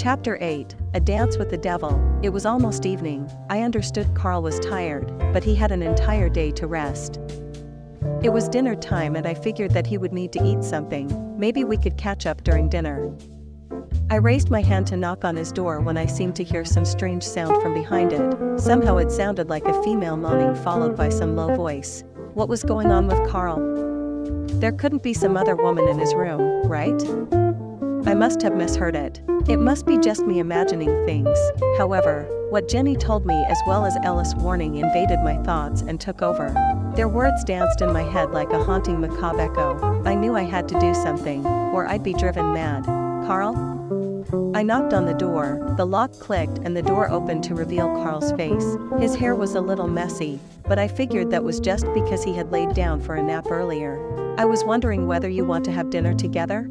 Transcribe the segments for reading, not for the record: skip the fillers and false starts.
Chapter 8, A Dance with the Devil. It was almost evening. I understood Carl was tired, but he had an entire day to rest. It was dinner time and I figured that he would need to eat something. Maybe we could catch up during dinner. I raised my hand to knock on his door when I seemed to hear some strange sound from behind it. Somehow it sounded like a female moaning followed by some low voice. What was going on with Carl? There couldn't be some other woman in his room, right? I must have misheard it. It must be just me imagining things. However, what Jenny told me as well as Ellis' warning invaded my thoughts and took over. Their words danced in my head like a haunting macabre echo. I knew I had to do something, or I'd be driven mad. Carl? I knocked on the door, the lock clicked and the door opened to reveal Carl's face. His hair was a little messy, but I figured that was just because he had laid down for a nap earlier. I was wondering whether you want to have dinner together?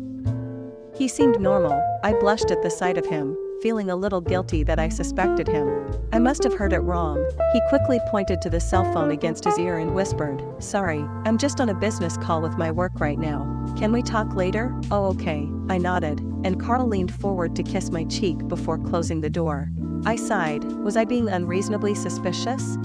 He seemed normal. I blushed at the sight of him, feeling a little guilty that I suspected him. I must have heard it wrong. He quickly pointed to the cell phone against his ear and whispered, "Sorry, I'm just on a business call with my work right now. Can we talk later?" "Oh, okay." I nodded, and Carl leaned forward to kiss my cheek before closing the door. I sighed. Was I being unreasonably suspicious?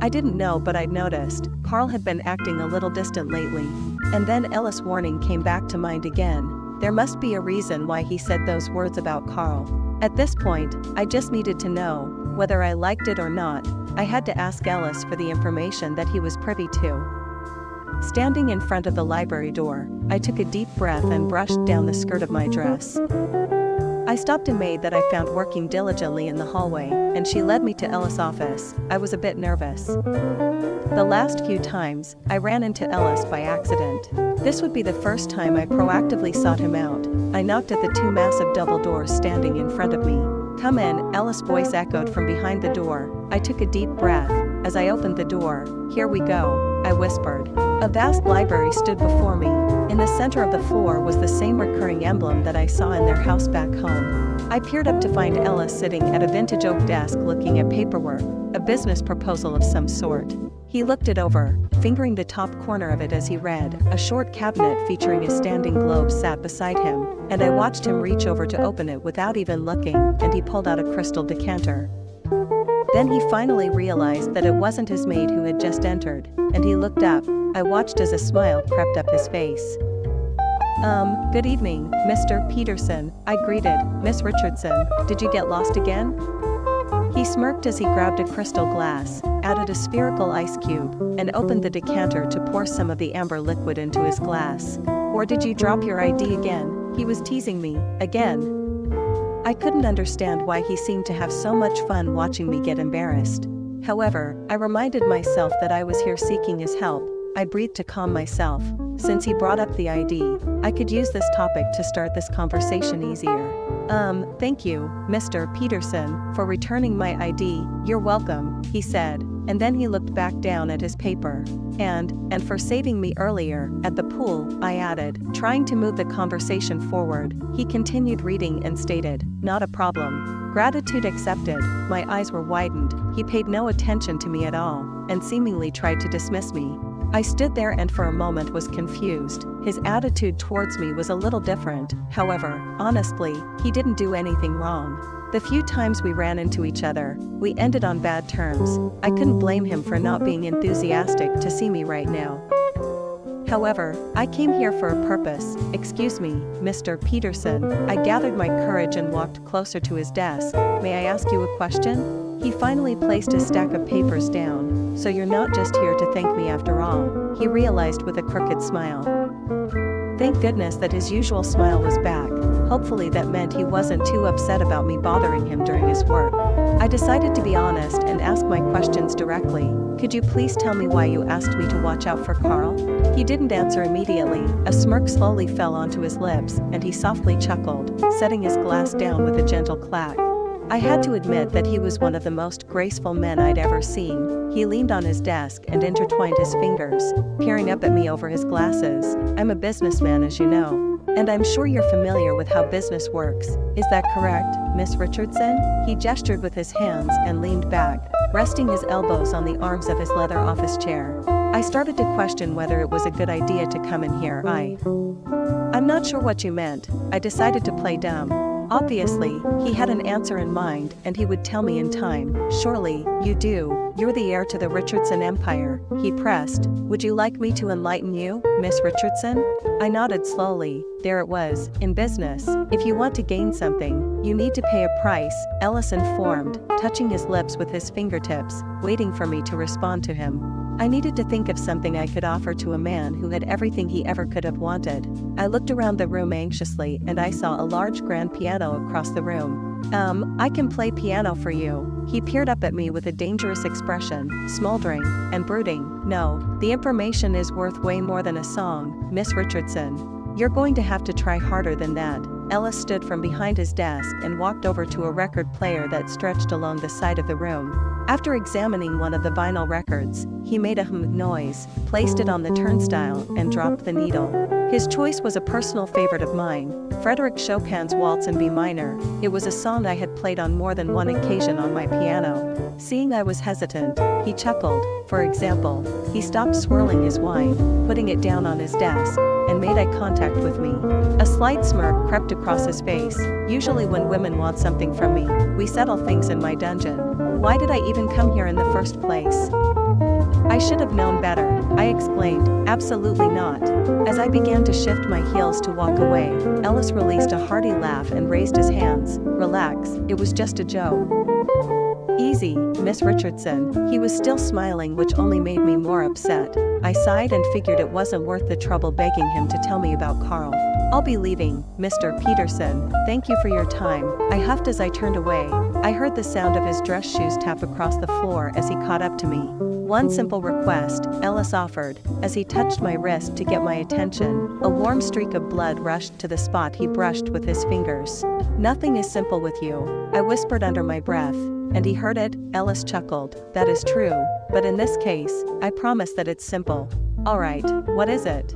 I didn't know, but I'd noticed. Carl had been acting a little distant lately. And then Ellis' warning came back to mind again. There must be a reason why he said those words about Carl. At this point, I just needed to know, whether I liked it or not. I had to ask Ellis for the information that he was privy to. Standing in front of the library door, I took a deep breath and brushed down the skirt of my dress. I stopped a maid that I found working diligently in the hallway, and she led me to Ellis' office. I was a bit nervous. The last few times, I ran into Ellis by accident. This would be the first time I proactively sought him out. I knocked at the two massive double doors standing in front of me. "Come in," Ellis' voice echoed from behind the door. I took a deep breath. As I opened the door, "Here we go," I whispered. A vast library stood before me. In the center of the floor was the same recurring emblem that I saw in their house back home. I peered up to find Ellis sitting at a vintage oak desk looking at paperwork, a business proposal of some sort. He looked it over, fingering the top corner of it as he read. A short cabinet featuring a standing globe sat beside him, and I watched him reach over to open it without even looking, and he pulled out a crystal decanter. Then he finally realized that it wasn't his maid who had just entered, and he looked up. I watched as a smile crept up his face. Good evening, Mr. Peterson," I greeted. "Miss Richardson, did you get lost again?" He smirked as he grabbed a crystal glass, added a spherical ice cube, and opened the decanter to pour some of the amber liquid into his glass. "Or did you drop your ID again?" He was teasing me. Again. I couldn't understand why he seemed to have so much fun watching me get embarrassed. However, I reminded myself that I was here seeking his help. I breathed to calm myself. Since he brought up the ID, I could use this topic to start this conversation easier. Thank you, Mr. Peterson, for returning my ID. "You're welcome," he said, and then he looked back down at his paper. And for saving me earlier, at the pool," I added, trying to move the conversation forward. He continued reading and stated, "Not a problem. Gratitude accepted." My eyes were widened. He paid no attention to me at all, and seemingly tried to dismiss me. I stood there and for a moment was confused. His attitude towards me was a little different. However, honestly, he didn't do anything wrong. The few times we ran into each other, we ended on bad terms. I couldn't blame him for not being enthusiastic to see me right now. However, I came here for a purpose. "Excuse me, Mr. Peterson." I gathered my courage and walked closer to his desk. "May I ask you a question?" He finally placed his stack of papers down. "So you're not just here to thank me after all," he realized with a crooked smile. Thank goodness that his usual smile was back. Hopefully that meant he wasn't too upset about me bothering him during his work. I decided to be honest and ask my questions directly. "Could you please tell me why you asked me to watch out for Carl?" He didn't answer immediately. A smirk slowly fell onto his lips, and he softly chuckled, setting his glass down with a gentle clack. I had to admit that he was one of the most graceful men I'd ever seen. He leaned on his desk and intertwined his fingers, peering up at me over his glasses. "I'm a businessman, as you know. And I'm sure you're familiar with how business works. Is that correct, Miss Richardson?" He gestured with his hands and leaned back, resting his elbows on the arms of his leather office chair. I started to question whether it was a good idea to come in here. I'm not sure what you meant. I decided to play dumb. Obviously, he had an answer in mind, and he would tell me in time. Surely, you do. You're the heir to the Richardson empire, he pressed. Would you like me to enlighten you, Miss Richardson? I nodded slowly. There it was, in business. If you want to gain something, you need to pay a price, Ellis informed, touching his lips with his fingertips, waiting for me to respond to him. I needed to think of something I could offer to a man who had everything he ever could have wanted. I looked around the room anxiously and I saw a large grand piano across the room. I can play piano for you. He peered up at me with a dangerous expression, smoldering and brooding. No, the information is worth way more than a song, Miss Richardson. You're going to have to try harder than that. Ellis stood from behind his desk and walked over to a record player that stretched along the side of the room. After examining one of the vinyl records, he made a noise, placed it on the turnstile, and dropped the needle. His choice was a personal favorite of mine, Frédéric Chopin's Waltz in B minor. It was a song I had played on more than one occasion on my piano. Seeing I was hesitant, he chuckled. For example, he stopped swirling his wine, putting it down on his desk, and made eye contact with me. A slight smirk crept across his face. Usually when women want something from me, we settle things in my dungeon. Why did I even come here in the first place? I should have known better, I exclaimed. Absolutely not. As I began to shift my heels to walk away, Ellis released a hearty laugh and raised his hands. Relax, it was just a joke. Easy, Miss Richardson. He was still smiling, which only made me more upset. I sighed and figured it wasn't worth the trouble begging him to tell me about Carl. I'll be leaving, Mr. Peterson. Thank you for your time, I huffed as I turned away. I heard the sound of his dress shoes tap across the floor as he caught up to me. One simple request, Ellis offered, as he touched my wrist to get my attention. A warm streak of blood rushed to the spot he brushed with his fingers. Nothing is simple with you, I whispered under my breath. And he heard it. Ellis chuckled. That is true, but in this case, I promise that it's simple. Alright, what is it?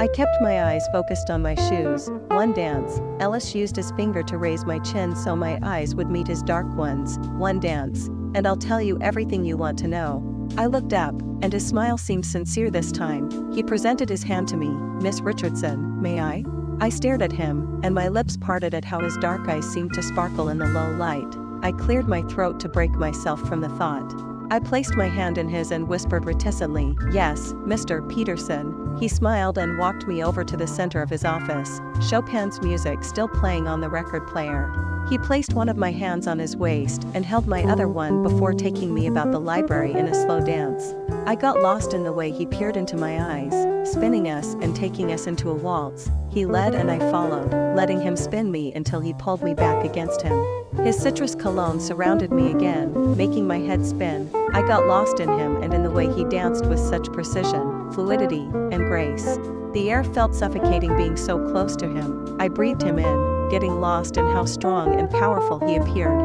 I kept my eyes focused on my shoes. One dance. Ellis used his finger to raise my chin so my eyes would meet his dark ones. One dance, and I'll tell you everything you want to know. I looked up, and his smile seemed sincere this time. He presented his hand to me. Miss Richardson, may I? I stared at him, and my lips parted at how his dark eyes seemed to sparkle in the low light. I cleared my throat to break myself from the thought. I placed my hand in his and whispered reticently, yes, Mr. Peterson. He smiled and walked me over to the center of his office, Chopin's music still playing on the record player. He placed one of my hands on his waist and held my other one before taking me about the library in a slow dance. I got lost in the way he peered into my eyes, spinning us and taking us into a waltz. He led and I followed, letting him spin me until he pulled me back against him. His citrus cologne surrounded me again, making my head spin. I got lost in him and in the way he danced with such precision, fluidity, and grace. The air felt suffocating being so close to him. I breathed him in, getting lost in how strong and powerful he appeared.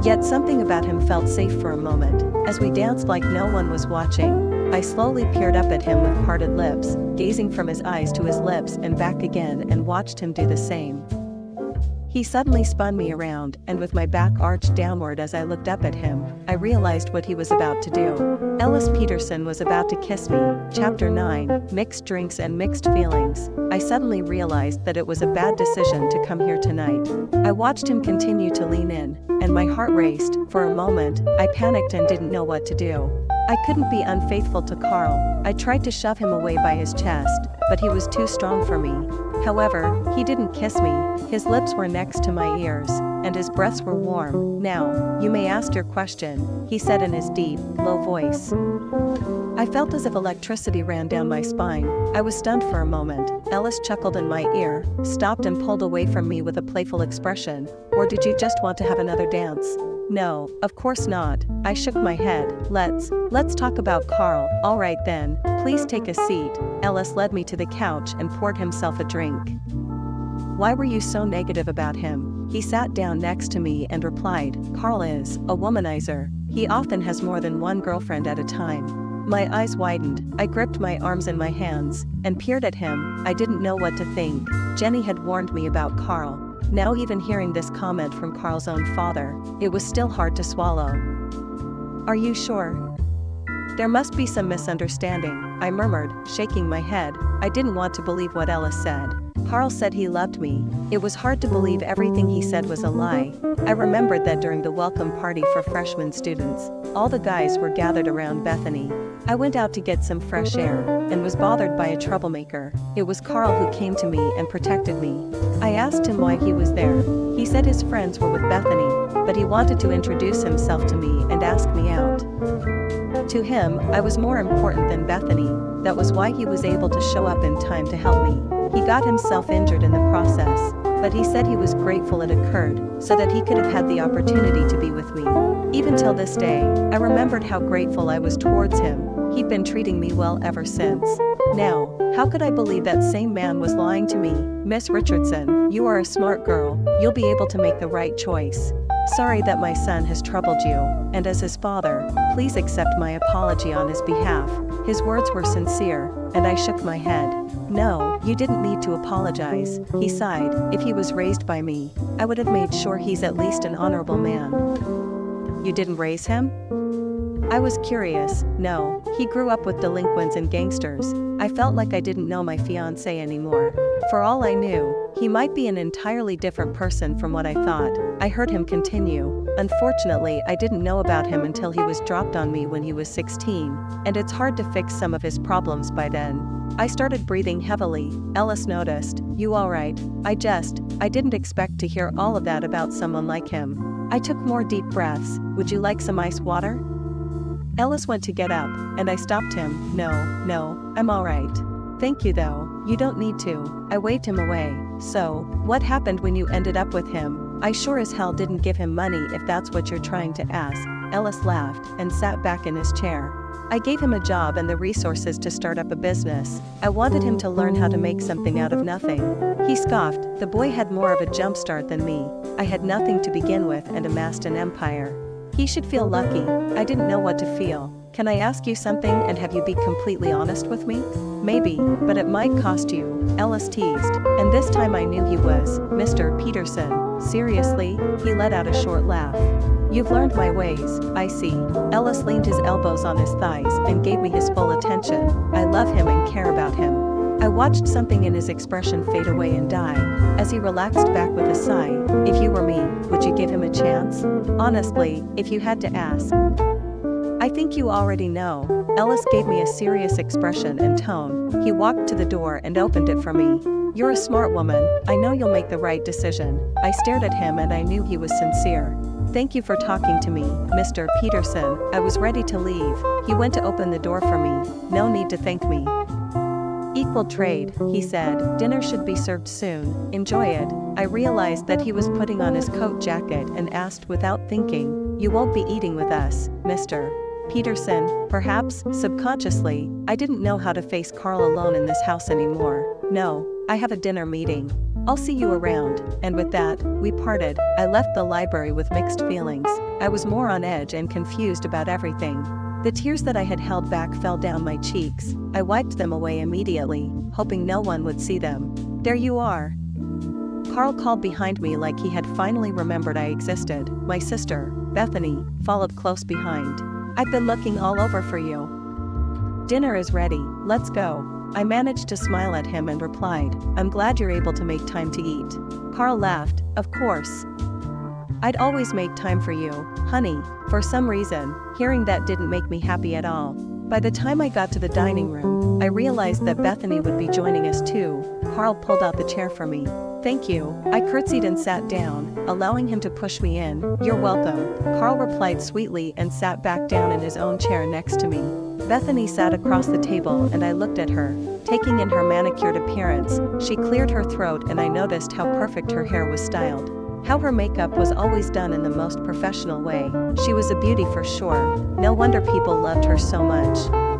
Yet something about him felt safe for a moment. As we danced like no one was watching, I slowly peered up at him with parted lips, gazing from his eyes to his lips and back again, and watched him do the same. He suddenly spun me around, and with my back arched downward as I looked up at him, I realized what he was about to do. Ellis Peterson was about to kiss me. Chapter 9, Mixed Drinks and Mixed Feelings. I suddenly realized that it was a bad decision to come here tonight. I watched him continue to lean in, and my heart raced. For a moment, I panicked and didn't know what to do. I couldn't be unfaithful to Carl. I tried to shove him away by his chest, but he was too strong for me. However, he didn't kiss me. His lips were next to my ears, and his breaths were warm. Now, you may ask your question, he said in his deep, low voice. I felt as if electricity ran down my spine. I was stunned for a moment. Ellis chuckled in my ear, stopped and pulled away from me with a playful expression. Or did you just want to have another dance? No, of course not. I shook my head. Let's talk about Carl. All right then, please take a seat. Ellis led me to the couch and poured himself a drink. Why were you so negative about him? He sat down next to me and replied, Carl is a womanizer. He often has more than one girlfriend at a time. My eyes widened. I gripped my arms in my hands and peered at him. I didn't know what to think. Jenny had warned me about Carl. Now even hearing this comment from Carl's own father, it was still hard to swallow. Are you sure? There must be some misunderstanding, I murmured, shaking my head. I didn't want to believe what Ellis said. Carl said he loved me. It was hard to believe everything he said was a lie. I remembered that during the welcome party for freshman students, all the guys were gathered around Bethany. I went out to get some fresh air and was bothered by a troublemaker. It was Carl who came to me and protected me. I asked him why he was there. He said his friends were with Bethany, but he wanted to introduce himself to me and ask me out. To him, I was more important than Bethany. That was why he was able to show up in time to help me. He got himself injured in the process, but he said he was grateful it occurred so that he could have had the opportunity to be with me. Even till this day, I remembered how grateful I was towards him. He'd been treating me well ever since. Now, how could I believe that same man was lying to me? Miss Richardson, you are a smart girl. You'll be able to make the right choice. Sorry that my son has troubled you, and as his father, please accept my apology on his behalf. His words were sincere, and I shook my head. No, you didn't need to apologize, he sighed. If he was raised by me, I would have made sure he's at least an honorable man. You didn't raise him? I was curious. No, he grew up with delinquents and gangsters. I felt like I didn't know my fiance anymore. For all I knew, he might be an entirely different person from what I thought. I heard him continue. Unfortunately, I didn't know about him until he was dropped on me when he was 16, and it's hard to fix some of his problems by then. I started breathing heavily. Ellis noticed. You alright? I didn't expect to hear all of that about someone like him. I took more deep breaths. Would you like some ice water? Ellis went to get up, and I stopped him. No, I'm alright. Thank you though, you don't need to. I waved him away. So, what happened when you ended up with him? I sure as hell didn't give him money if that's what you're trying to ask. Ellis laughed and sat back in his chair. I gave him a job and the resources to start up a business. I wanted him to learn how to make something out of nothing. He scoffed. The boy had more of a jump start than me. I had nothing to begin with and amassed an empire. He should feel lucky. I didn't know what to feel. Can I ask you something and have you be completely honest with me? Maybe, but it might cost you, Ellis teased, and this time I knew he was. Mr. Peterson, seriously? He let out a short laugh. You've learned my ways, I see. Ellis leaned his elbows on his thighs and gave me his full attention. I love him and care about him. I watched something in his expression fade away and die, as he relaxed back with a sigh. If you were me, would you give him a chance? Honestly, if you had to ask. I think you already know. Ellis gave me a serious expression and tone. He walked to the door and opened it for me. You're a smart woman. I know you'll make the right decision. I stared at him and I knew he was sincere. Thank you for talking to me, Mr. Peterson. I was ready to leave. He went to open the door for me. No need to thank me. Equal trade, he said. Dinner should be served soon. Enjoy it. I realized that he was putting on his coat jacket and asked without thinking, you won't be eating with us, Mr. Peterson? Perhaps, subconsciously, I didn't know how to face Carl alone in this house anymore. No, I have a dinner meeting. I'll see you around. And with that, we parted. I left the library with mixed feelings. I was more on edge and confused about everything. The tears that I had held back fell down my cheeks. I wiped them away immediately, hoping no one would see them. There you are. Carl called behind me like he had finally remembered I existed. My sister, Bethany, followed close behind. I've been looking all over for you. Dinner is ready, let's go. I managed to smile at him and replied, I'm glad you're able to make time to eat. Carl laughed, of course. I'd always make time for you, honey. For some reason, hearing that didn't make me happy at all. By the time I got to the dining room, I realized that Bethany would be joining us too. Carl pulled out the chair for me. Thank you. I curtsied and sat down, allowing him to push me in. You're welcome. Carl replied sweetly and sat back down in his own chair next to me. Bethany sat across the table and I looked at her, taking in her manicured appearance. She cleared her throat and I noticed how perfect her hair was styled. How her makeup was always done in the most professional way. She was a beauty for sure. No wonder people loved her so much.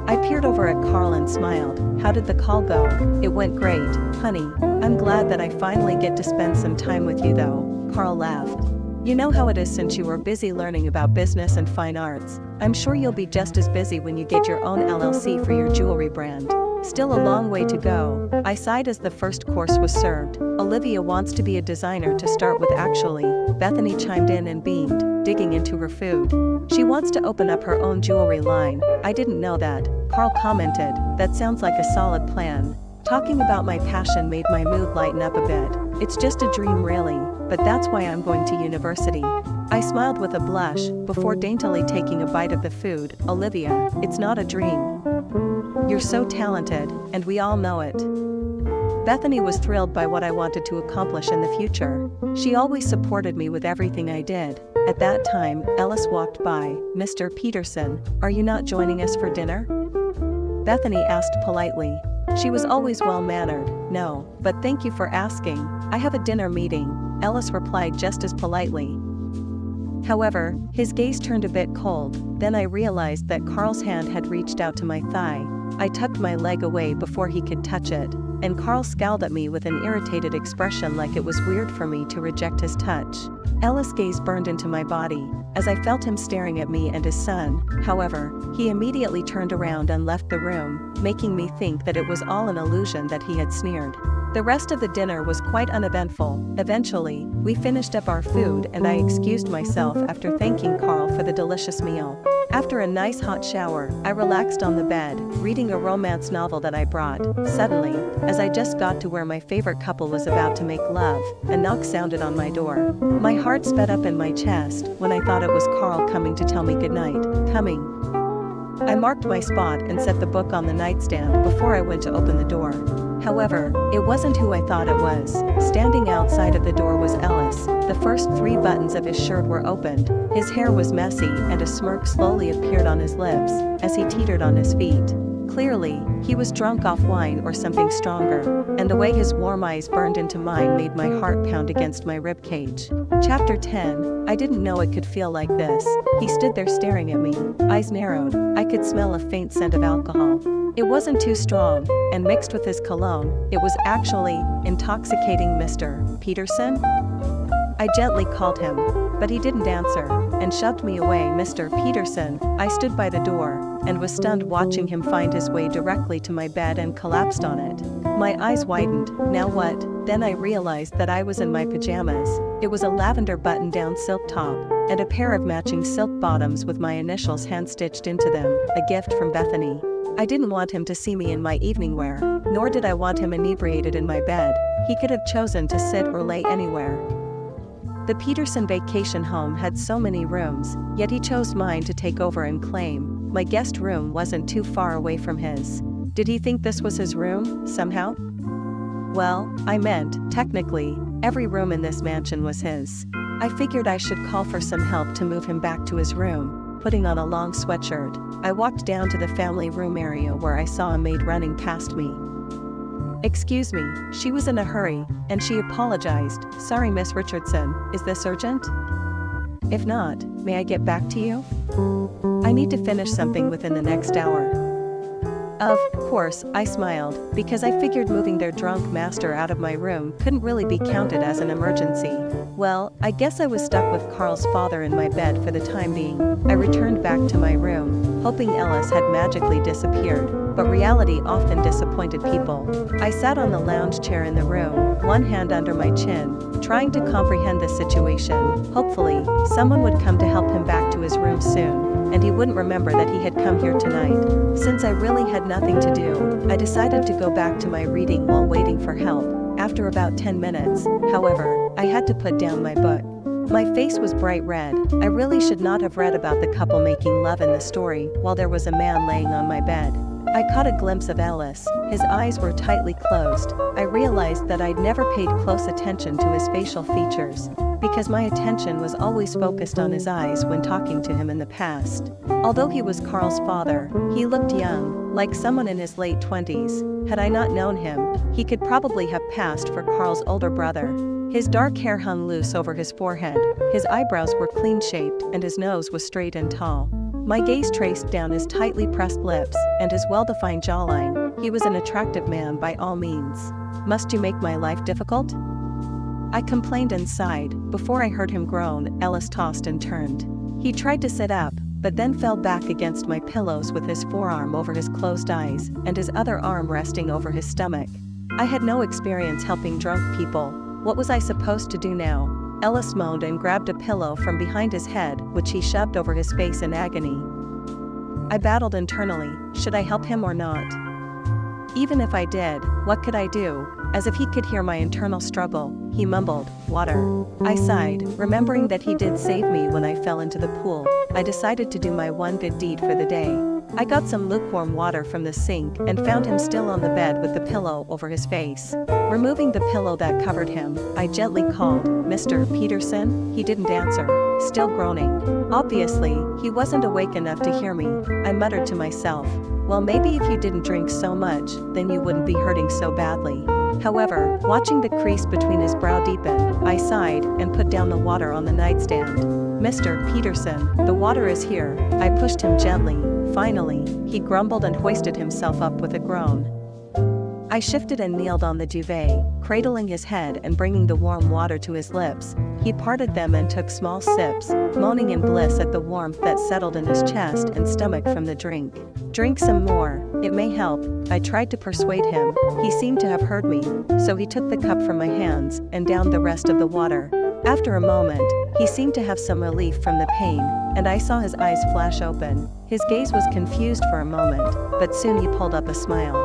I peered over at Carl and smiled. How did the call go? It went great, honey. I'm glad that I finally get to spend some time with you though. Carl laughed. You know how it is since you were busy learning about business and fine arts. I'm sure you'll be just as busy when you get your own LLC for your jewelry brand. Still a long way to go. I sighed as the first course was served. Olivia wants to be a designer to start with actually. Bethany chimed in and beamed, digging into her food. She wants to open up her own jewelry line. I didn't know that. Carl commented, that sounds like a solid plan. Talking about my passion made my mood lighten up a bit. It's just a dream really, but that's why I'm going to university. I smiled with a blush, before daintily taking a bite of the food. Olivia, it's not a dream. You're so talented, and we all know it. Bethany was thrilled by what I wanted to accomplish in the future. She always supported me with everything I did. At that time, Ellis walked by. Mr. Peterson, are you not joining us for dinner? Bethany asked politely. She was always well-mannered. No, but thank you for asking. I have a dinner meeting, Ellis replied just as politely. However, his gaze turned a bit cold. Then I realized that Carl's hand had reached out to my thigh. I tucked my leg away before he could touch it, and Carl scowled at me with an irritated expression like it was weird for me to reject his touch. Ellis' gaze burned into my body, as I felt him staring at me and his son. However, he immediately turned around and left the room, making me think that it was all an illusion that he had sneered. The rest of the dinner was quite uneventful. Eventually, we finished up our food and I excused myself after thanking Carl for the delicious meal. After a nice hot shower, I relaxed on the bed, reading a romance novel that I brought. Suddenly, as I just got to where my favorite couple was about to make love, a knock sounded on my door. My heart sped up in my chest when I thought it was Carl coming to tell me goodnight. Coming. I marked my spot and set the book on the nightstand before I went to open the door. However, it wasn't who I thought it was. Standing outside of the door was Ellis. The first 3 buttons of his shirt were opened, his hair was messy and a smirk slowly appeared on his lips as he teetered on his feet. Clearly, he was drunk off wine or something stronger, and the way his warm eyes burned into mine made my heart pound against my ribcage. Chapter 10. I didn't know it could feel like this. He stood there staring at me, eyes narrowed. I could smell a faint scent of alcohol. It wasn't too strong, and mixed with his cologne, it was actually intoxicating. Mr. Peterson? I gently called him, but he didn't answer, and shoved me away. Mr. Peterson. I stood by the door, and was stunned watching him find his way directly to my bed and collapsed on it. My eyes widened. Now what? Then I realized that I was in my pajamas. It was a lavender button-down silk top, and a pair of matching silk bottoms with my initials hand-stitched into them, a gift from Bethany. I didn't want him to see me in my evening wear, nor did I want him inebriated in my bed. He could have chosen to sit or lay anywhere. The Peterson vacation home had so many rooms, yet he chose mine to take over and claim. My guest room wasn't too far away from his. Did he think this was his room, somehow? Well, I meant, technically, every room in this mansion was his. I figured I should call for some help to move him back to his room, putting on a long sweatshirt. I walked down to the family room area where I saw a maid running past me. Excuse me, she was in a hurry, and she apologized. Sorry, Miss Richardson, is this urgent? If not, may I get back to you? I need to finish something within the next hour. Of course, I smiled, because I figured moving their drunk master out of my room couldn't really be counted as an emergency. Well, I guess I was stuck with Carl's father in my bed for the time being. I returned back to my room, hoping Ellis had magically disappeared, but reality often disappointed people. I sat on the lounge chair in the room, one hand under my chin, trying to comprehend the situation. Hopefully, someone would come to help him back to his room soon, and he wouldn't remember that he had come here tonight. Since I really had nothing to do, I decided to go back to my reading while waiting for help. After about 10 minutes, however, I had to put down my book. My face was bright red. I really should not have read about the couple making love in the story while there was a man laying on my bed. I caught a glimpse of Ellis. His eyes were tightly closed. I realized that I'd never paid close attention to his facial features, because my attention was always focused on his eyes when talking to him in the past. Although he was Carl's father, he looked young, like someone in his late 20s. Had I not known him, he could probably have passed for Carl's older brother. His dark hair hung loose over his forehead, his eyebrows were clean-shaped, and his nose was straight and tall. My gaze traced down his tightly pressed lips and his well-defined jawline. He was an attractive man by all means. Must you make my life difficult? I complained and sighed. Before I heard him groan, Ellis tossed and turned. He tried to sit up, but then fell back against my pillows with his forearm over his closed eyes and his other arm resting over his stomach. I had no experience helping drunk people. What was I supposed to do now? Ellis moaned and grabbed a pillow from behind his head, which he shoved over his face in agony. I battled internally. Should I help him or not? Even if I did, what could I do? As if he could hear my internal struggle, he mumbled, "Water." I sighed, remembering that he did save me when I fell into the pool. I decided to do my one good deed for the day. I got some lukewarm water from the sink and found him still on the bed with the pillow over his face. Removing the pillow that covered him, I gently called, "Mr. Peterson?" He didn't answer, still groaning. Obviously, he wasn't awake enough to hear me. I muttered to myself, "Well, maybe if you didn't drink so much, then you wouldn't be hurting so badly." However, watching the crease between his brow deepen, I sighed and put down the water on the nightstand. "Mr. Peterson, the water is here." I pushed him gently. Finally, he grumbled and hoisted himself up with a groan. I shifted and kneeled on the duvet, cradling his head and bringing the warm water to his lips. He parted them and took small sips, moaning in bliss at the warmth that settled in his chest and stomach from the drink. "Drink some more, it may help." I tried to persuade him. He seemed to have heard me, so he took the cup from my hands and downed the rest of the water. After a moment, he seemed to have some relief from the pain, and I saw his eyes flash open. His gaze was confused for a moment, but soon he pulled up a smile.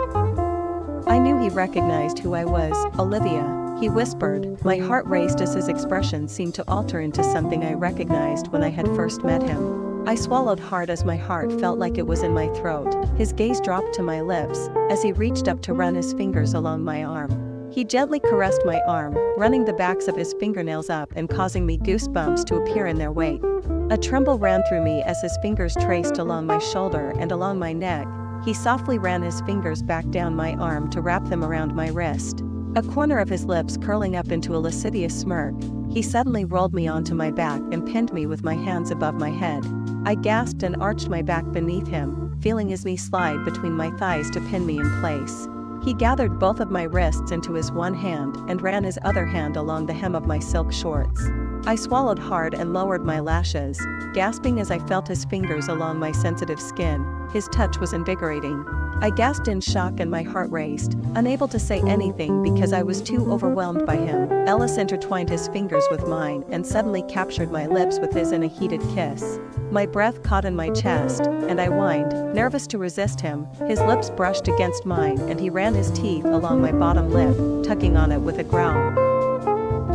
I knew he recognized who I was. "Olivia," he whispered. My heart raced as his expression seemed to alter into something I recognized when I had first met him. I swallowed hard as my heart felt like it was in my throat. His gaze dropped to my lips as he reached up to run his fingers along my arm. He gently caressed my arm, running the backs of his fingernails up and causing me goosebumps to appear in their wake. A tremble ran through me as his fingers traced along my shoulder and along my neck. He softly ran his fingers back down my arm to wrap them around my wrist. A corner of his lips curling up into a lascivious smirk, he suddenly rolled me onto my back and pinned me with my hands above my head. I gasped and arched my back beneath him, feeling his knee slide between my thighs to pin me in place. He gathered both of my wrists into his one hand and ran his other hand along the hem of my silk shorts. I swallowed hard and lowered my lashes, gasping as I felt his fingers along my sensitive skin. His touch was invigorating. I gasped in shock and my heart raced, unable to say anything because I was too overwhelmed by him. Ellis intertwined his fingers with mine and suddenly captured my lips with his in a heated kiss. My breath caught in my chest, and I whined, nervous to resist him. His lips brushed against mine and he ran his teeth along my bottom lip, tugging on it with a growl.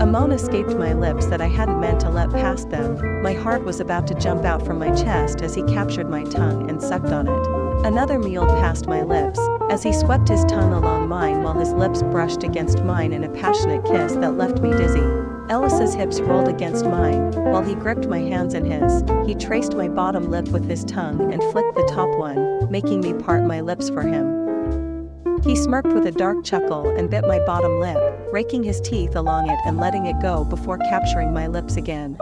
A moan escaped my lips that I hadn't meant to let past them. My heart was about to jump out from my chest as he captured my tongue and sucked on it. Another mewed past my lips, as he swept his tongue along mine while his lips brushed against mine in a passionate kiss that left me dizzy. Ellis's hips rolled against mine, while he gripped my hands in his. He traced my bottom lip with his tongue and flicked the top one, making me part my lips for him. He smirked with a dark chuckle and bit my bottom lip, raking his teeth along it and letting it go before capturing my lips again.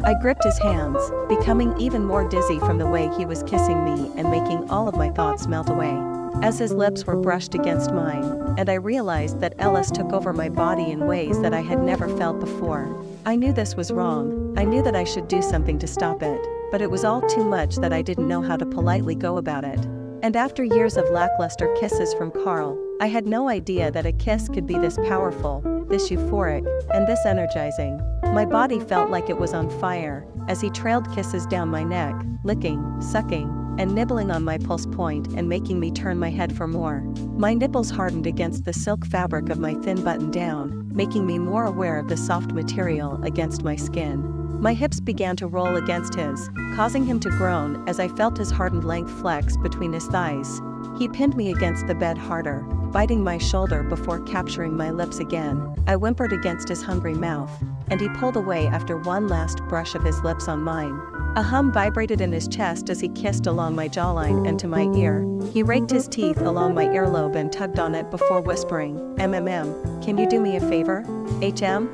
I gripped his hands, becoming even more dizzy from the way he was kissing me and making all of my thoughts melt away. As his lips were brushed against mine, and I realized that Ellis took over my body in ways that I had never felt before. I knew this was wrong. I knew that I should do something to stop it, but it was all too much that I didn't know how to politely go about it. And after years of lackluster kisses from Carl, I had no idea that a kiss could be this powerful, this euphoric, and this energizing. My body felt like it was on fire, as he trailed kisses down my neck, licking, sucking, and nibbling on my pulse point and making me turn my head for more. My nipples hardened against the silk fabric of my thin button-down, making me more aware of the soft material against my skin. My hips began to roll against his, causing him to groan as I felt his hardened length flex between his thighs. He pinned me against the bed harder, biting my shoulder before capturing my lips again. I whimpered against his hungry mouth, and he pulled away after one last brush of his lips on mine. A hum vibrated in his chest as he kissed along my jawline and to my ear. He raked his teeth along my earlobe and tugged on it before whispering, "Can you do me a favor? HM?"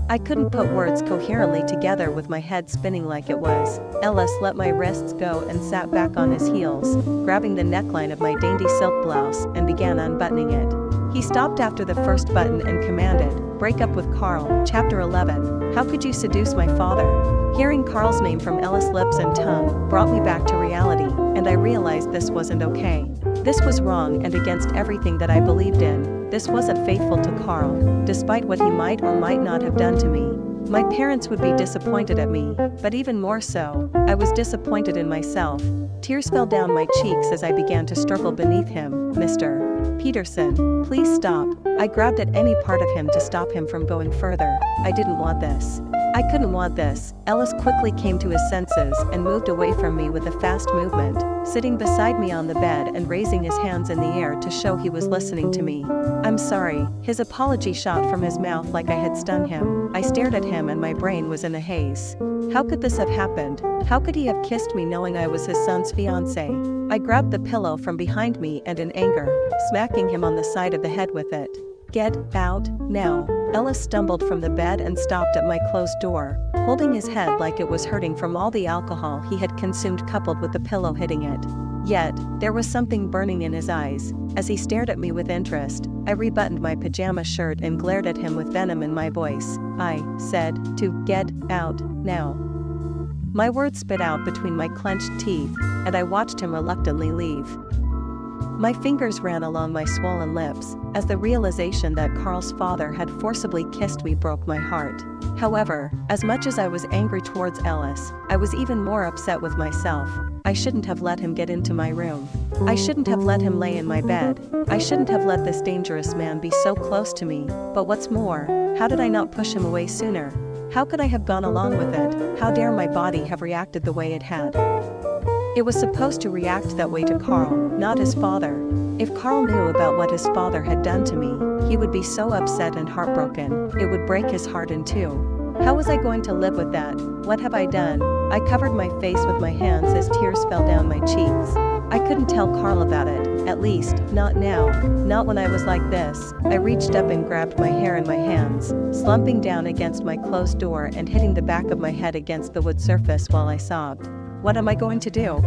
I couldn't put words coherently together with my head spinning like it was. Ellis let my wrists go and sat back on his heels, grabbing the neckline of my dainty silk blouse and began unbuttoning it. He stopped after the first button and commanded, "Break up with Carl." Chapter 11. How could you seduce my father? Hearing Carl's name from Ellis' lips and tongue brought me back to reality, and I realized this wasn't okay. This was wrong and against everything that I believed in. This wasn't faithful to Carl, despite what he might or might not have done to me. My parents would be disappointed at me, but even more so, I was disappointed in myself. Tears fell down my cheeks as I began to struggle beneath him. Mr. Peterson, please stop. I grabbed at any part of him to stop him from going further. I didn't want this. I couldn't want this. Ellis quickly came to his senses and moved away from me with a fast movement, sitting beside me on the bed and raising his hands in the air to show he was listening to me. I'm sorry. His apology shot from his mouth like I had stung him. I stared at him and my brain was in a haze. How could this have happened? How could he have kissed me knowing I was his son's fiance? I grabbed the pillow from behind me and in anger, smacking him on the side of the head with it. Get out, now. Ellis stumbled from the bed and stopped at my closed door, holding his head like it was hurting from all the alcohol he had consumed coupled with the pillow hitting it. Yet, there was something burning in his eyes. As he stared at me with interest, I rebuttoned my pajama shirt and glared at him with venom in my voice. I said to get out, now. My words spit out between my clenched teeth, and I watched him reluctantly leave. My fingers ran along my swollen lips, as the realization that Carl's father had forcibly kissed me broke my heart. However, as much as I was angry towards Ellis, I was even more upset with myself. I shouldn't have let him get into my room. I shouldn't have let him lay in my bed. I shouldn't have let this dangerous man be so close to me. But what's more, how did I not push him away sooner? How could I have gone along with it? How dare my body have reacted the way it had? It was supposed to react that way to Carl, not his father. If Carl knew about what his father had done to me, he would be so upset and heartbroken, it would break his heart in two. How was I going to live with that? What have I done? I covered my face with my hands as tears fell down my cheeks. I couldn't tell Carl about it, at least, not now, not when I was like this. I reached up and grabbed my hair in my hands, slumping down against my closed door and hitting the back of my head against the wood surface while I sobbed. What am I going to do?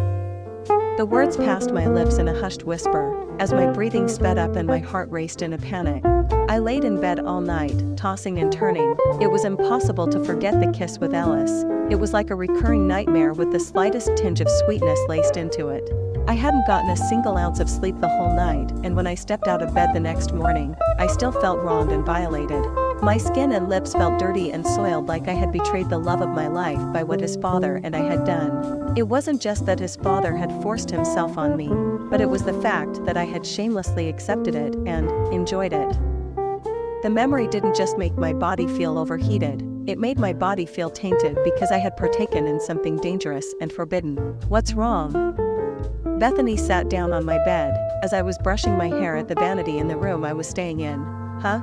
The words passed my lips in a hushed whisper, as my breathing sped up and my heart raced in a panic. I laid in bed all night, tossing and turning. It was impossible to forget the kiss with Ellis. It was like a recurring nightmare with the slightest tinge of sweetness laced into it. I hadn't gotten a single ounce of sleep the whole night, and when I stepped out of bed the next morning, I still felt wronged and violated. My skin and lips felt dirty and soiled like I had betrayed the love of my life by what his father and I had done. It wasn't just that his father had forced himself on me, but it was the fact that I had shamelessly accepted it and enjoyed it. The memory didn't just make my body feel overheated, it made my body feel tainted because I had partaken in something dangerous and forbidden. What's wrong? Bethany sat down on my bed, as I was brushing my hair at the vanity in the room I was staying in. Huh?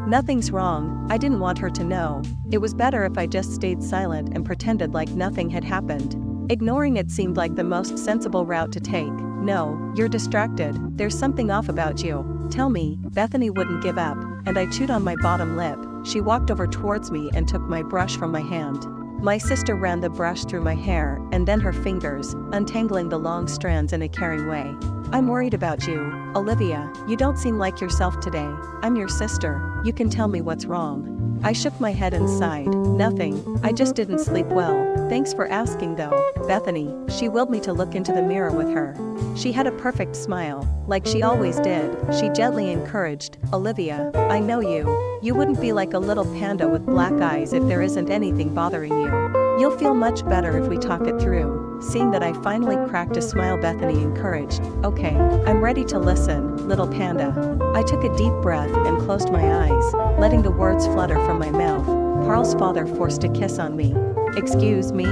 Nothing's wrong. I didn't want her to know. It was better if I just stayed silent and pretended like nothing had happened. Ignoring it seemed like the most sensible route to take. No, you're distracted. There's something off about you. Tell me. Bethany wouldn't give up, and I chewed on my bottom lip. She walked over towards me and took my brush from my hand. My sister ran the brush through my hair and then her fingers, untangling the long strands in a caring way. I'm worried about you, Olivia. You don't seem like yourself today. I'm your sister. You can tell me what's wrong. I shook my head and sighed. Nothing. I just didn't sleep well. Thanks for asking though, Bethany. She willed me to look into the mirror with her. She had a perfect smile, like she always did. She gently encouraged, Olivia, I know you. You wouldn't be like a little panda with black eyes if there isn't anything bothering you. You'll feel much better if we talk it through. Seeing that I finally cracked a smile, Bethany encouraged, okay, I'm ready to listen, little panda. I took a deep breath and closed my eyes, letting the words flutter from my mouth. Carl's father forced a kiss on me. Excuse me?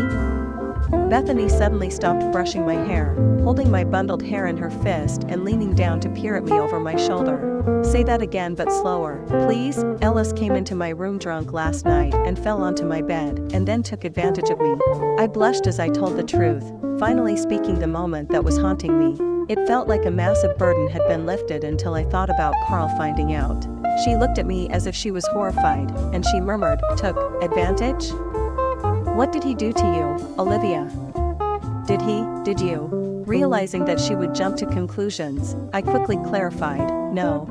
Bethany suddenly stopped brushing my hair, holding my bundled hair in her fist and leaning down to peer at me over my shoulder. Say that again but slower, please. Ellis came into my room drunk last night and fell onto my bed and then took advantage of me. I blushed as I told the truth, finally speaking the moment that was haunting me. It felt like a massive burden had been lifted until I thought about Carl finding out. She looked at me as if she was horrified, and she murmured, took advantage? What did he do to you, Olivia? Did you? Realizing that she would jump to conclusions, I quickly clarified, no,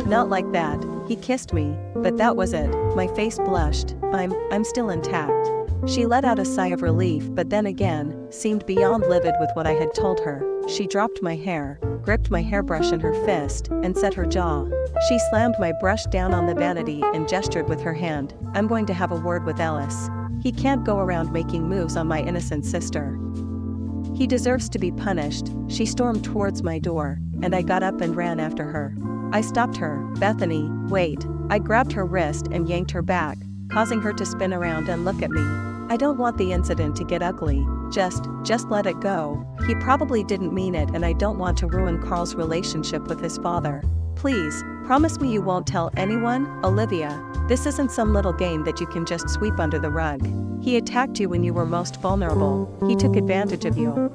not like that. He kissed me, but that was it. My face blushed. I'm still intact. She let out a sigh of relief but then again, seemed beyond livid with what I had told her. She dropped my hair, gripped my hairbrush in her fist, and set her jaw. She slammed my brush down on the vanity and gestured with her hand. I'm going to have a word with Ellis. He can't go around making moves on my innocent sister. He deserves to be punished. She stormed towards my door, and I got up and ran after her. I stopped her. Bethany, wait. I grabbed her wrist and yanked her back, causing her to spin around and look at me. I don't want the incident to get ugly. Just let it go. He probably didn't mean it, and I don't want to ruin Carl's relationship with his father. Please, promise me you won't tell anyone, Olivia. This isn't some little game that you can just sweep under the rug. He attacked you when you were most vulnerable. He took advantage of you.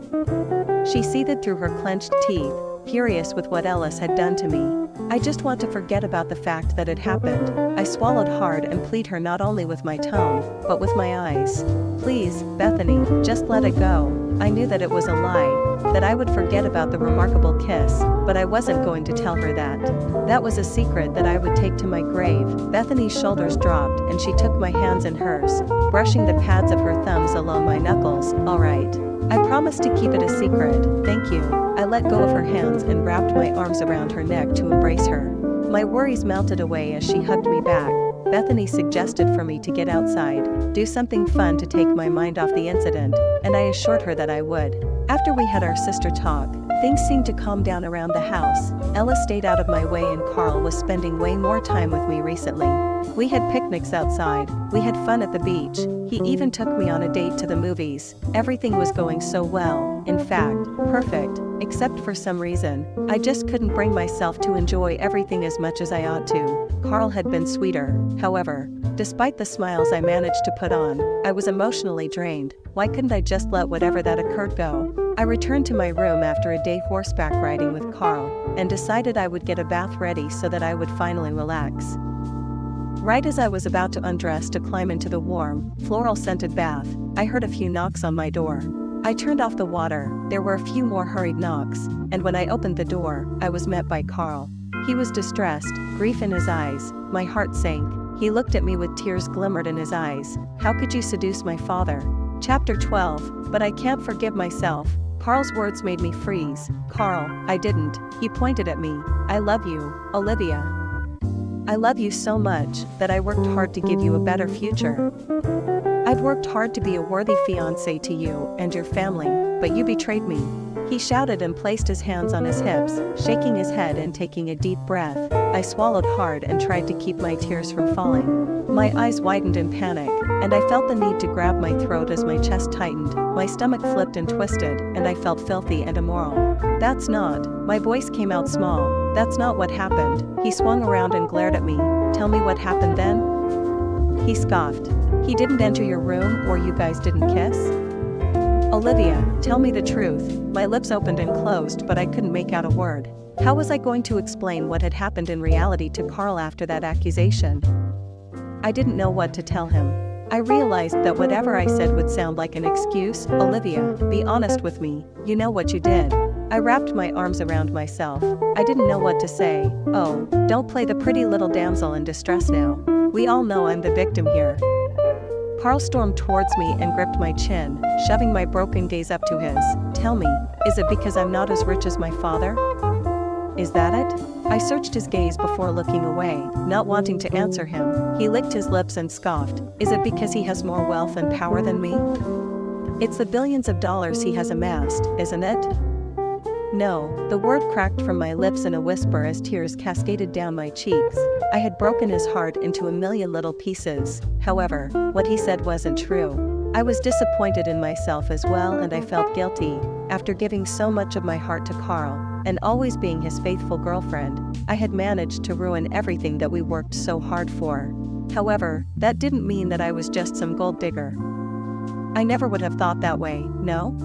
She seethed through her clenched teeth, furious with what Ellis had done to me. I just want to forget about the fact that it happened. I swallowed hard and plead her not only with my tone, but with my eyes. Please, Bethany, just let it go. I knew that it was a lie, that I would forget about the remarkable kiss, but I wasn't going to tell her that. That was a secret that I would take to my grave. Bethany's shoulders dropped and she took my hands in hers, brushing the pads of her thumbs along my knuckles. All right. I promise to keep it a secret, thank you. I let go of her hands and wrapped my arms around her neck to embrace her. My worries melted away as she hugged me back. Bethany suggested for me to get outside, do something fun to take my mind off the incident, and I assured her that I would. After we had our sister talk, things seemed to calm down around the house. Ellis stayed out of my way and Carl was spending way more time with me recently. We had picnics outside, we had fun at the beach, he even took me on a date to the movies. Everything was going so well, in fact, perfect, except for some reason, I just couldn't bring myself to enjoy everything as much as I ought to. Carl had been sweeter, however. Despite the smiles I managed to put on, I was emotionally drained. Why couldn't I just let whatever that occurred go? I returned to my room after a day horseback riding with Carl, and decided I would get a bath ready so that I would finally relax. Right as I was about to undress to climb into the warm, floral-scented bath, I heard a few knocks on my door. I turned off the water, there were a few more hurried knocks, and when I opened the door, I was met by Carl. He was distressed, grief in his eyes. My heart sank. He looked at me with tears glimmered in his eyes. How could you seduce my father? Chapter 12, but I can't forgive myself. Carl's words made me freeze. Carl, I didn't. He pointed at me. I love you, Olivia. I love you so much that I worked hard to give you a better future. I've worked hard to be a worthy fiance to you and your family, but you betrayed me. He shouted and placed his hands on his hips, shaking his head and taking a deep breath. I swallowed hard and tried to keep my tears from falling. My eyes widened in panic, and I felt the need to grab my throat as my chest tightened. My stomach flipped and twisted, and I felt filthy and immoral. That's not. My voice came out small. That's not what happened. He swung around and glared at me. Tell me what happened then? He scoffed. He didn't enter your room or you guys didn't kiss? Olivia, tell me the truth. My lips opened and closed, but I couldn't make out a word. How was I going to explain what had happened in reality to Carl after that accusation? I didn't know what to tell him. I realized that whatever I said would sound like an excuse. Olivia, be honest with me. You know what you did. I wrapped my arms around myself. I didn't know what to say. Oh, don't play the pretty little damsel in distress now. We all know I'm the victim here. Carl stormed towards me and gripped my chin, shoving my broken gaze up to his. Tell me, is it because I'm not as rich as my father? Is that it? I searched his gaze before looking away, not wanting to answer him. He licked his lips and scoffed. Is it because he has more wealth and power than me? It's the billions of dollars he has amassed, isn't it? No, the word cracked from my lips in a whisper as tears cascaded down my cheeks. I had broken his heart into a million little pieces. However, what he said wasn't true. I was disappointed in myself as well, and I felt guilty. After giving so much of my heart to Carl, and always being his faithful girlfriend, I had managed to ruin everything that we worked so hard for. However, that didn't mean that I was just some gold digger. I never would have thought that way, no?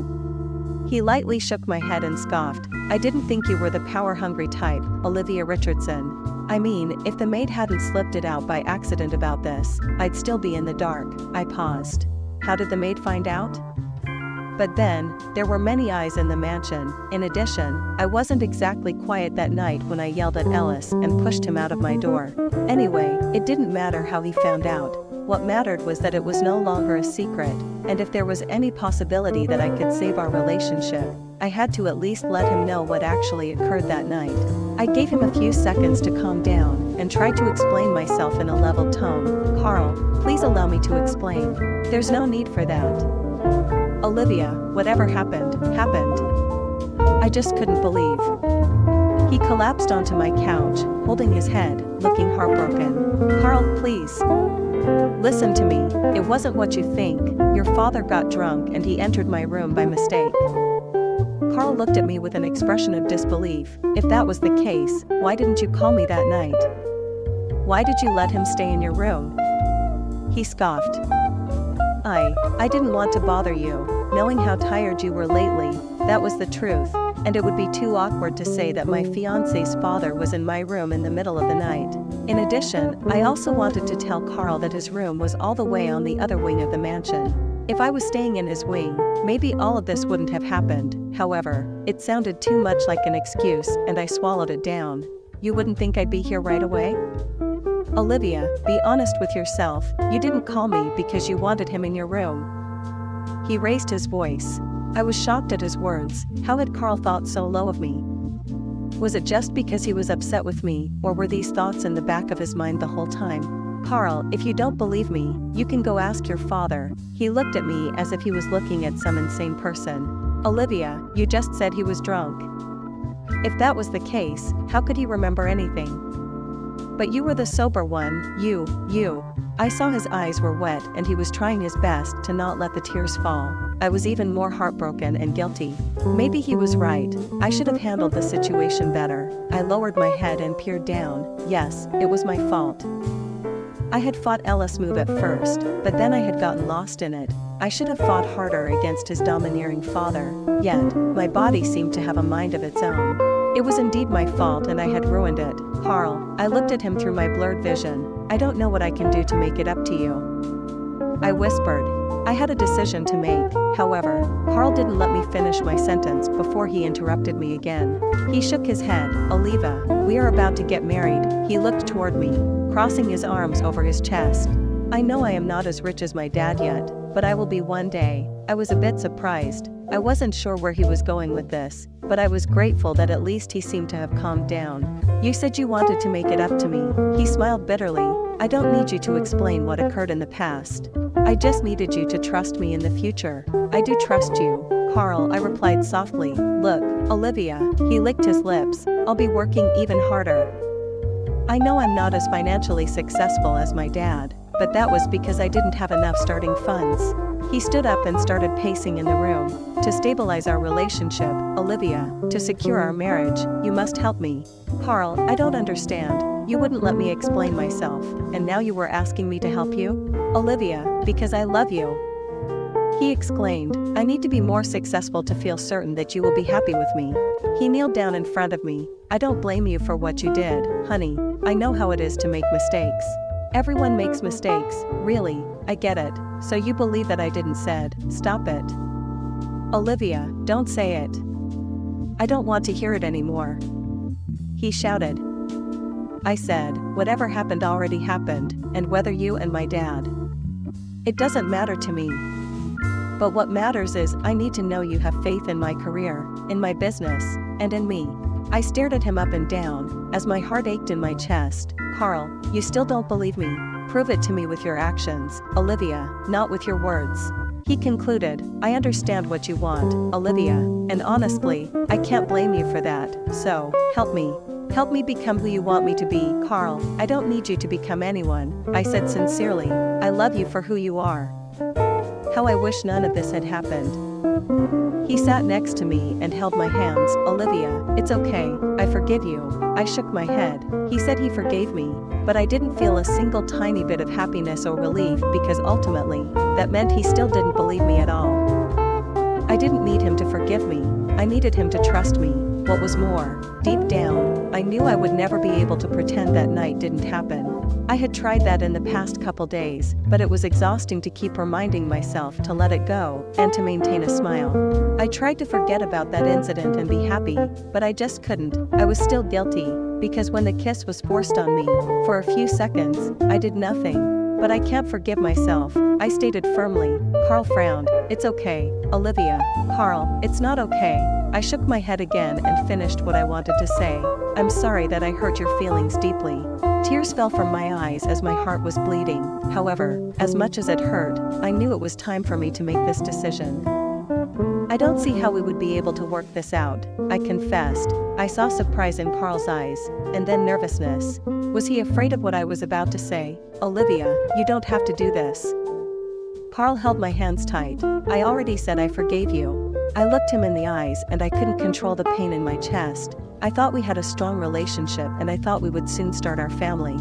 He lightly shook my head and scoffed. I didn't think you were the power-hungry type, Olivia Richardson. I mean, if the maid hadn't slipped it out by accident about this, I'd still be in the dark. I paused. How did the maid find out? But then, there were many eyes in the mansion. In addition, I wasn't exactly quiet that night when I yelled at Ellis and pushed him out of my door. Anyway, it didn't matter how he found out. What mattered was that it was no longer a secret, and if there was any possibility that I could save our relationship, I had to at least let him know what actually occurred that night. I gave him a few seconds to calm down and tried to explain myself in a level tone. Carl, please allow me to explain. There's no need for that. Olivia, whatever happened, happened. I just couldn't believe. He collapsed onto my couch, holding his head, looking heartbroken. Carl, please. Listen to me, it wasn't what you think. Your father got drunk and he entered my room by mistake. Carl looked at me with an expression of disbelief. If that was the case, why didn't you call me that night? Why did you let him stay in your room? He scoffed. I didn't want to bother you, knowing how tired you were lately, that was the truth, and it would be too awkward to say that my fiance's father was in my room in the middle of the night. In addition, I also wanted to tell Carl that his room was all the way on the other wing of the mansion. If I was staying in his wing, maybe all of this wouldn't have happened. However, it sounded too much like an excuse and I swallowed it down. You wouldn't think I'd be here right away? Olivia, be honest with yourself, you didn't call me because you wanted him in your room. He raised his voice. I was shocked at his words. How had Carl thought so low of me? Was it just because he was upset with me, or were these thoughts in the back of his mind the whole time? Carl, if you don't believe me, you can go ask your father. He looked at me as if he was looking at some insane person. Olivia, you just said he was drunk. If that was the case, how could he remember anything? But you were the sober one, you. I saw his eyes were wet and he was trying his best to not let the tears fall. I was even more heartbroken and guilty. Maybe he was right. I should have handled the situation better. I lowered my head and peered down. Yes, it was my fault. I had fought Ellis' move at first, but then I had gotten lost in it. I should have fought harder against his domineering father. Yet, my body seemed to have a mind of its own. It was indeed my fault and I had ruined it. Carl, I looked at him through my blurred vision. I don't know what I can do to make it up to you. I whispered. I had a decision to make. However, Carl didn't let me finish my sentence before he interrupted me again. He shook his head. Oliva, we are about to get married. He looked toward me, crossing his arms over his chest. I know I am not as rich as my dad yet, but I will be one day. I was a bit surprised. I wasn't sure where he was going with this, but I was grateful that at least he seemed to have calmed down. You said you wanted to make it up to me. He smiled bitterly. I don't need you to explain what occurred in the past. I just needed you to trust me in the future. I do trust you, Carl, I replied softly. Look, Olivia, he licked his lips. I'll be working even harder. I know I'm not as financially successful as my dad, but that was because I didn't have enough starting funds. He stood up and started pacing in the room. To stabilize our relationship, Olivia, to secure our marriage, you must help me. Carl, I don't understand. You wouldn't let me explain myself, and now you were asking me to help you? Olivia, because I love you. He exclaimed, I need to be more successful to feel certain that you will be happy with me. He kneeled down in front of me. I don't blame you for what you did, honey. I know how it is to make mistakes. Everyone makes mistakes, really, I get it. So you believe that I didn't said, stop it. Olivia, don't say it. I don't want to hear it anymore. He shouted. I said, whatever happened already happened, and whether you and my dad. It doesn't matter to me. But what matters is I need to know you have faith in my career, in my business, and in me. I stared at him up and down, as my heart ached in my chest. Carl, you still don't believe me. Prove it to me with your actions, Olivia, not with your words. He concluded, I understand what you want, Olivia, and honestly, I can't blame you for that, so, help me. Help me become who you want me to be, Carl. I don't need you to become anyone, I said sincerely. I love you for who you are. How I wish none of this had happened. He sat next to me and held my hands. Olivia, it's okay, I forgive you. I shook my head. He said he forgave me, but I didn't feel a single tiny bit of happiness or relief because ultimately, that meant he still didn't believe me at all. I didn't need him to forgive me. I needed him to trust me. What was more, deep down, I knew I would never be able to pretend that night didn't happen. I had tried that in the past couple days, but it was exhausting to keep reminding myself to let it go and to maintain a smile. I tried to forget about that incident and be happy, but I just couldn't. I was still guilty, because when the kiss was forced on me, for a few seconds, I did nothing. But I can't forgive myself, I stated firmly. Carl frowned. It's okay, Olivia. Carl, it's not okay. I shook my head again and finished what I wanted to say. I'm sorry that I hurt your feelings deeply. Tears fell from my eyes as my heart was bleeding. However, as much as it hurt, I knew it was time for me to make this decision. I don't see how we would be able to work this out, I confessed. I saw surprise in Carl's eyes, and then nervousness. Was he afraid of what I was about to say? Olivia, you don't have to do this. Carl held my hands tight. I already said I forgave you. I looked him in the eyes and I couldn't control the pain in my chest. I thought we had a strong relationship and I thought we would soon start our family.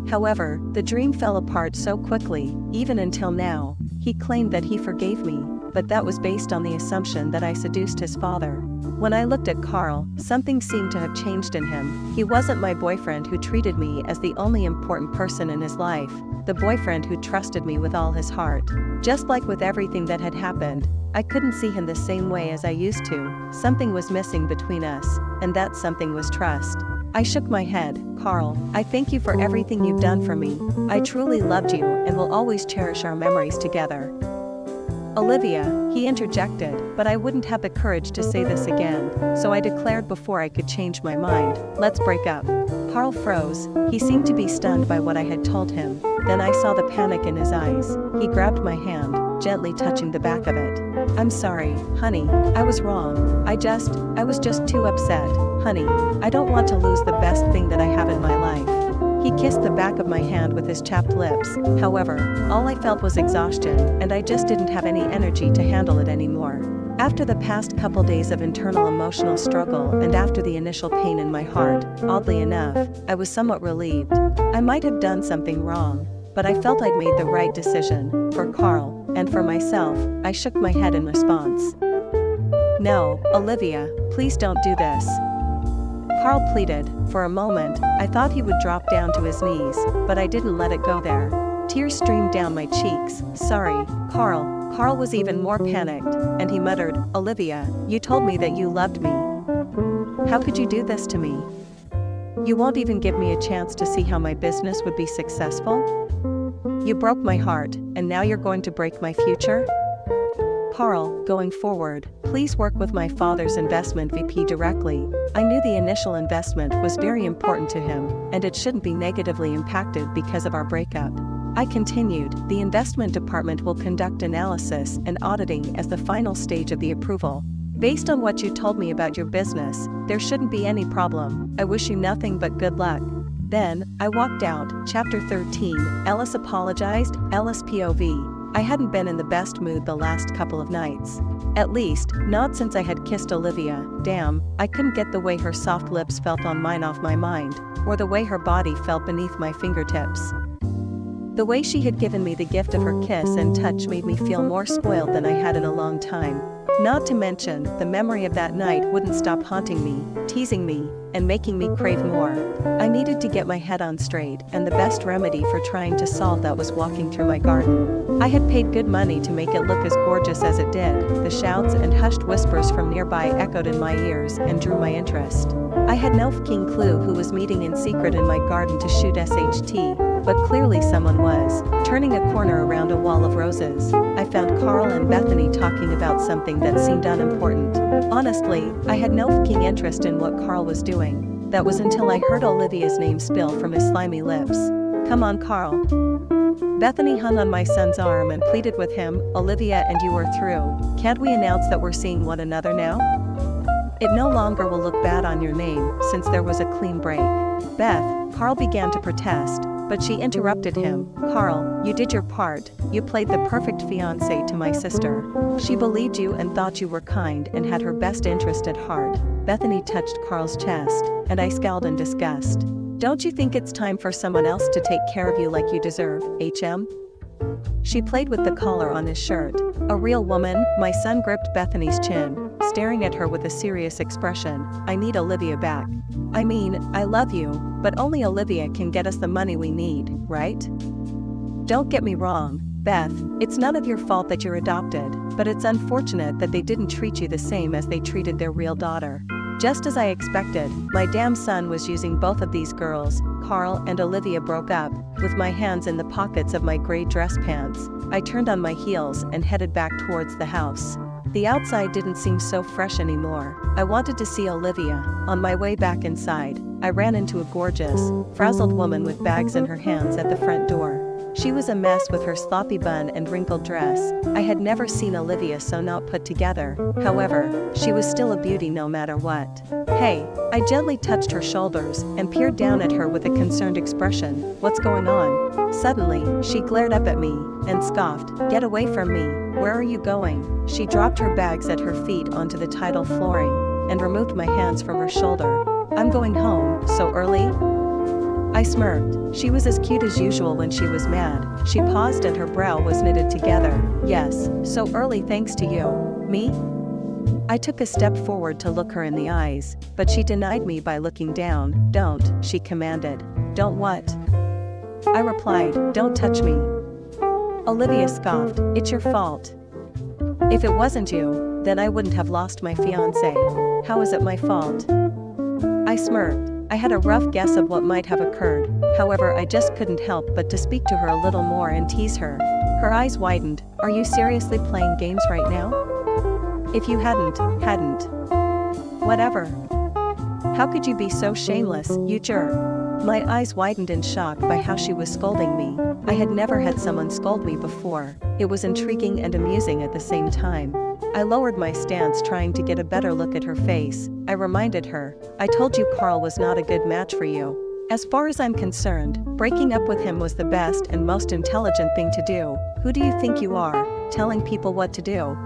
However, the dream fell apart so quickly, even until now. He claimed that he forgave me, but that was based on the assumption that I seduced his father. When I looked at Carl, something seemed to have changed in him. He wasn't my boyfriend who treated me as the only important person in his life, the boyfriend who trusted me with all his heart. Just like with everything that had happened, I couldn't see him the same way as I used to. Something was missing between us, and that something was trust. I shook my head. Carl, I thank you for everything you've done for me. I truly loved you and will always cherish our memories together. Olivia, he interjected, but I wouldn't have the courage to say this again, so I declared before I could change my mind, let's break up. Carl froze. He seemed to be stunned by what I had told him. Then I saw the panic in his eyes. He grabbed my hand, gently touching the back of it. I'm sorry, honey, I was wrong. I was just too upset, honey. I don't want to lose the best thing that I have in my life. He kissed the back of my hand with his chapped lips. However, all I felt was exhaustion, and I just didn't have any energy to handle it anymore. After the past couple days of internal emotional struggle and after the initial pain in my heart, oddly enough, I was somewhat relieved. I might have done something wrong, but I felt I'd made the right decision. For Carl, and for myself, I shook my head in response. No, Olivia, please don't do this. Carl pleaded. For a moment, I thought he would drop down to his knees, but I didn't let it go there. Tears streamed down my cheeks. Sorry, Carl. Carl was even more panicked, and he muttered, Olivia, you told me that you loved me. How could you do this to me? You won't even give me a chance to see how my business would be successful? You broke my heart, and now you're going to break my future? Carl, going forward, please work with my father's investment VP directly. I knew the initial investment was very important to him, and it shouldn't be negatively impacted because of our breakup. I continued, the investment department will conduct analysis and auditing as the final stage of the approval. Based on what you told me about your business, there shouldn't be any problem. I wish you nothing but good luck. Then, I walked out. Chapter 13, Ellis apologized, Ellis POV. I hadn't been in the best mood the last couple of nights. At least, not since I had kissed Olivia. Damn, I couldn't get the way her soft lips felt on mine off my mind, or the way her body felt beneath my fingertips. The way she had given me the gift of her kiss and touch made me feel more spoiled than I had in a long time. Not to mention, the memory of that night wouldn't stop haunting me, teasing me, and making me crave more. I needed to get my head on straight, and the best remedy for trying to solve that was walking through my garden. I had paid good money to make it look as gorgeous as it did. The shouts and hushed whispers from nearby echoed in my ears and drew my interest. I had no fucking clue who was meeting in secret in my garden to shoot SHT, but clearly someone was. Turning a corner around a wall of roses, I found Carl and Bethany talking about something that seemed unimportant. Honestly, I had no fucking interest in what Carl was doing. That was until I heard Olivia's name spill from his slimy lips. Come on, Carl. Bethany hung on my son's arm and pleaded with him, Olivia and you are through. Can't we announce that we're seeing one another now? It no longer will look bad on your name, since there was a clean break. Beth, Carl began to protest, but she interrupted him. Carl, you did your part. You played the perfect fiance to my sister. She believed you and thought you were kind and had her best interest at heart. Bethany touched Carl's chest, and I scowled in disgust. Don't you think it's time for someone else to take care of you like you deserve, HM? She played with the collar on his shirt. A real woman, my son gripped Bethany's chin, staring at her with a serious expression. I need Olivia back. I mean, I love you, but only Olivia can get us the money we need, right? Don't get me wrong, Beth, it's none of your fault that you're adopted, but it's unfortunate that they didn't treat you the same as they treated their real daughter. Just as I expected, my damn son was using both of these girls. Carl and Olivia broke up. With my hands in the pockets of my gray dress pants, I turned on my heels and headed back towards the house. The outside didn't seem so fresh anymore. I wanted to see Olivia. On my way back inside, I ran into a gorgeous, frazzled woman with bags in her hands at the front door. She was a mess with her sloppy bun and wrinkled dress. I had never seen Olivia so not put together. However, she was still a beauty no matter what. Hey, I gently touched her shoulders and peered down at her with a concerned expression. What's going on? Suddenly, she glared up at me and scoffed. Get away from me. Where are you going? She dropped her bags at her feet onto the tile flooring and removed my hands from her shoulder. I'm going home. So early? I smirked. She was as cute as usual when she was mad. She paused and her brow was knitted together. Yes, so early thanks to you. Me? I took a step forward to look her in the eyes, but she denied me by looking down. Don't, she commanded. Don't what? I replied, don't touch me. Olivia scoffed. It's your fault. If it wasn't you, then I wouldn't have lost my fiance. How is it my fault? I smirked. I had a rough guess of what might have occurred, however I just couldn't help but to speak to her a little more and tease her. Her eyes widened. Are you seriously playing games right now? If you hadn't. Whatever. How could you be so shameless, you jerk? My eyes widened in shock by how she was scolding me. I had never had someone scold me before. It was intriguing and amusing at the same time. I lowered my stance trying to get a better look at her face. I reminded her, I told you Carl was not a good match for you. As far as I'm concerned, breaking up with him was the best and most intelligent thing to do. Who do you think you are, telling people what to do?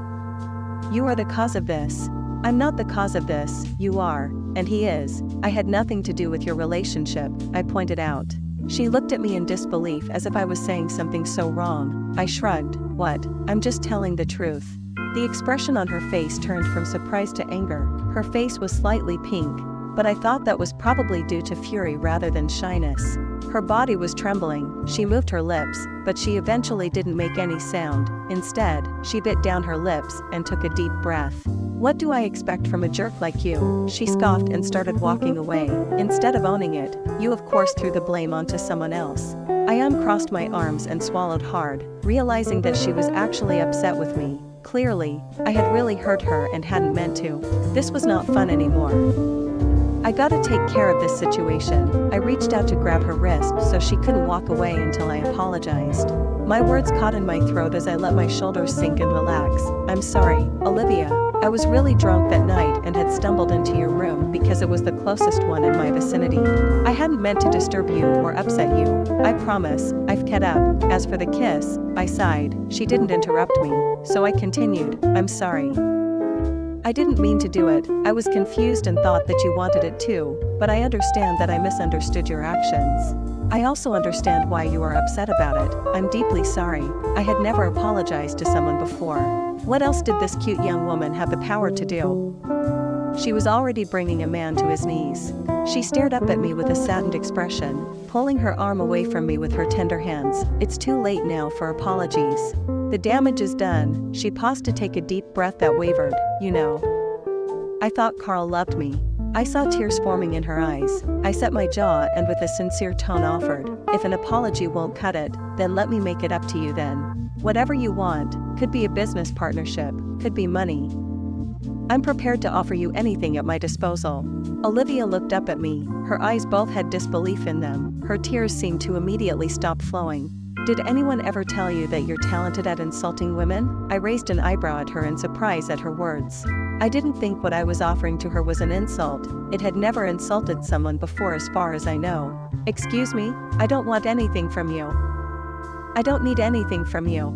You are the cause of this. I'm not the cause of this, you are, and he is. I had nothing to do with your relationship, I pointed out. She looked at me in disbelief as if I was saying something so wrong. I shrugged. What? I'm just telling the truth. The expression on her face turned from surprise to anger. Her face was slightly pink, but I thought that was probably due to fury rather than shyness. Her body was trembling. She moved her lips, but she eventually didn't make any sound. Instead, she bit down her lips and took a deep breath. What do I expect from a jerk like you? She scoffed and started walking away. Instead of owning it, you of course threw the blame onto someone else. I uncrossed my arms and swallowed hard, realizing that she was actually upset with me. Clearly, I had really hurt her and hadn't meant to. This was not fun anymore. I gotta take care of this situation. I reached out to grab her wrist so she couldn't walk away until I apologized. My words caught in my throat as I let my shoulders sink and relax. I'm sorry, Olivia. I was really drunk that night and had stumbled into your room because it was the closest one in my vicinity. I hadn't meant to disturb you or upset you. I promise, I've kept up. As for the kiss, I sighed. She didn't interrupt me, so I continued, I'm sorry. I didn't mean to do it. I was confused and thought that you wanted it too, but I understand that I misunderstood your actions. I also understand why you are upset about it. I'm deeply sorry. I had never apologized to someone before. What else did this cute young woman have the power to do? She was already bringing a man to his knees. She stared up at me with a saddened expression, pulling her arm away from me with her tender hands. It's too late now for apologies. The damage is done. She paused to take a deep breath that wavered. You know. I thought Carl loved me. I saw tears forming in her eyes. I set my jaw and with a sincere tone offered, if an apology won't cut it, then let me make it up to you then. Whatever you want, could be a business partnership, could be money. I'm prepared to offer you anything at my disposal. Olivia looked up at me. Her eyes both had disbelief in them. Her tears seemed to immediately stop flowing. Did anyone ever tell you that you're talented at insulting women? I raised an eyebrow at her in surprise at her words. I didn't think what I was offering to her was an insult. It had never insulted someone before as far as I know. Excuse me? I don't want anything from you. I don't need anything from you.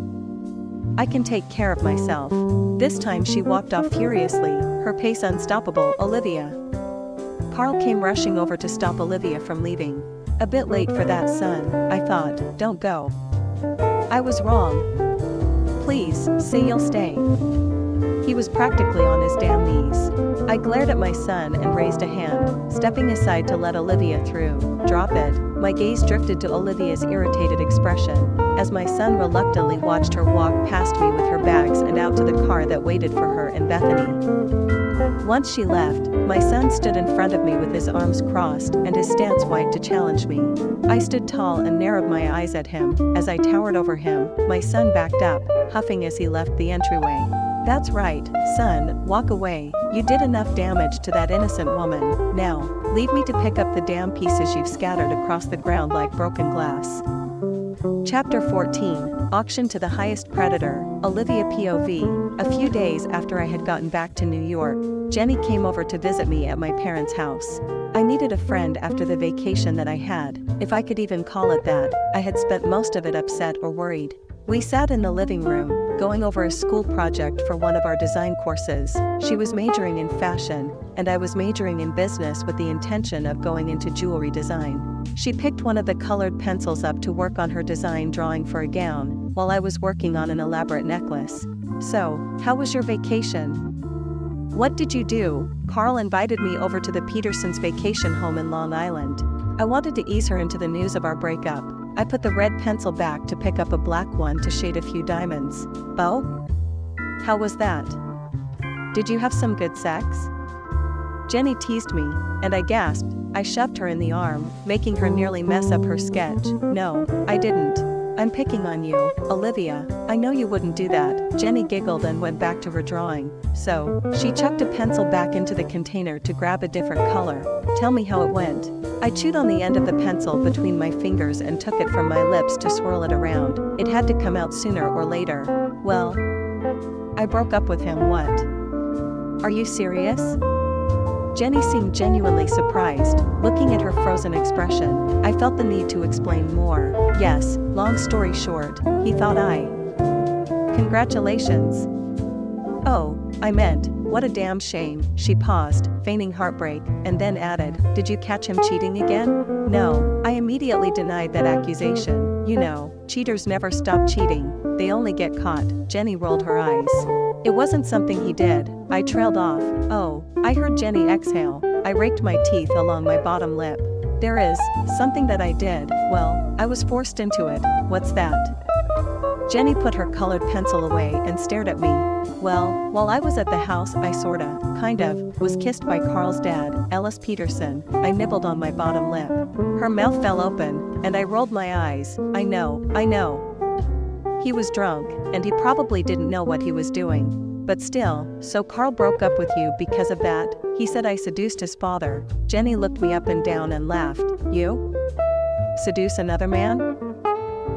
I can take care of myself. This time she walked off furiously, her pace unstoppable. Olivia. Carl came rushing over to stop Olivia from leaving. A bit late for that, son, I thought. Don't go. I was wrong. Please, say you'll stay. He was practically on his damn knees. I glared at my son and raised a hand, stepping aside to let Olivia through. Drop it. My gaze drifted to Olivia's irritated expression, as my son reluctantly watched her walk past me with her bags and out to the car that waited for her and Bethany. Once she left, my son stood in front of me with his arms crossed and his stance wide to challenge me. I stood tall and narrowed my eyes at him. As I towered over him, my son backed up, huffing as he left the entryway. That's right, son, walk away. You did enough damage to that innocent woman. Now, leave me to pick up the damn pieces you've scattered across the ground like broken glass. Chapter 14, Auction to the Highest Predator, Olivia POV. A few days after I had gotten back to New York, Jenny came over to visit me at my parents' house. I needed a friend after the vacation that I had, if I could even call it that. I had spent most of it upset or worried. We sat in the living room, going over a school project for one of our design courses. She was majoring in fashion, and I was majoring in business with the intention of going into jewelry design. She picked one of the colored pencils up to work on her design drawing for a gown, while I was working on an elaborate necklace. "So, how was your vacation?" "What did you do?" "Carl invited me over to the Petersons' vacation home in Long Island. I wanted to ease her into the news of our breakup. I put the red pencil back to pick up a black one to shade a few diamonds." "Oh? How was that? Did you have some good sex?" Jenny teased me, and I gasped. I shoved her in the arm, making her nearly mess up her sketch. "No, I didn't. I'm picking on you, Olivia. I know you wouldn't do that." Jenny giggled and went back to her drawing. "So," she chucked a pencil back into the container to grab a different color. "Tell me how it went." I chewed on the end of the pencil between my fingers and took it from my lips to swirl it around. It had to come out sooner or later. "Well, I broke up with him." "What? Are you serious?" Jenny seemed genuinely surprised, looking at her frozen expression. I felt the need to explain more. "Yes, long story short, he thought I..." "Congratulations." "Oh, I meant, what a damn shame." She paused, feigning heartbreak, and then added, "Did you catch him cheating again?" "No." I immediately denied that accusation. "You know, cheaters never stop cheating, they only get caught." Jenny rolled her eyes. "It wasn't something he did." I trailed off. "Oh." I heard Jenny exhale. I raked my teeth along my bottom lip. "There is something that I did. Well, I was forced into it." "What's that?" Jenny put her colored pencil away and stared at me. "Well, while I was at the house I kind of, was kissed by Carl's dad, Ellis Peterson." I nibbled on my bottom lip. Her mouth fell open, and I rolled my eyes. I know. He was drunk, and he probably didn't know what he was doing. But still, so Carl broke up with you because of that? He said I seduced his father." Jenny looked me up and down and laughed. "You? Seduce another man?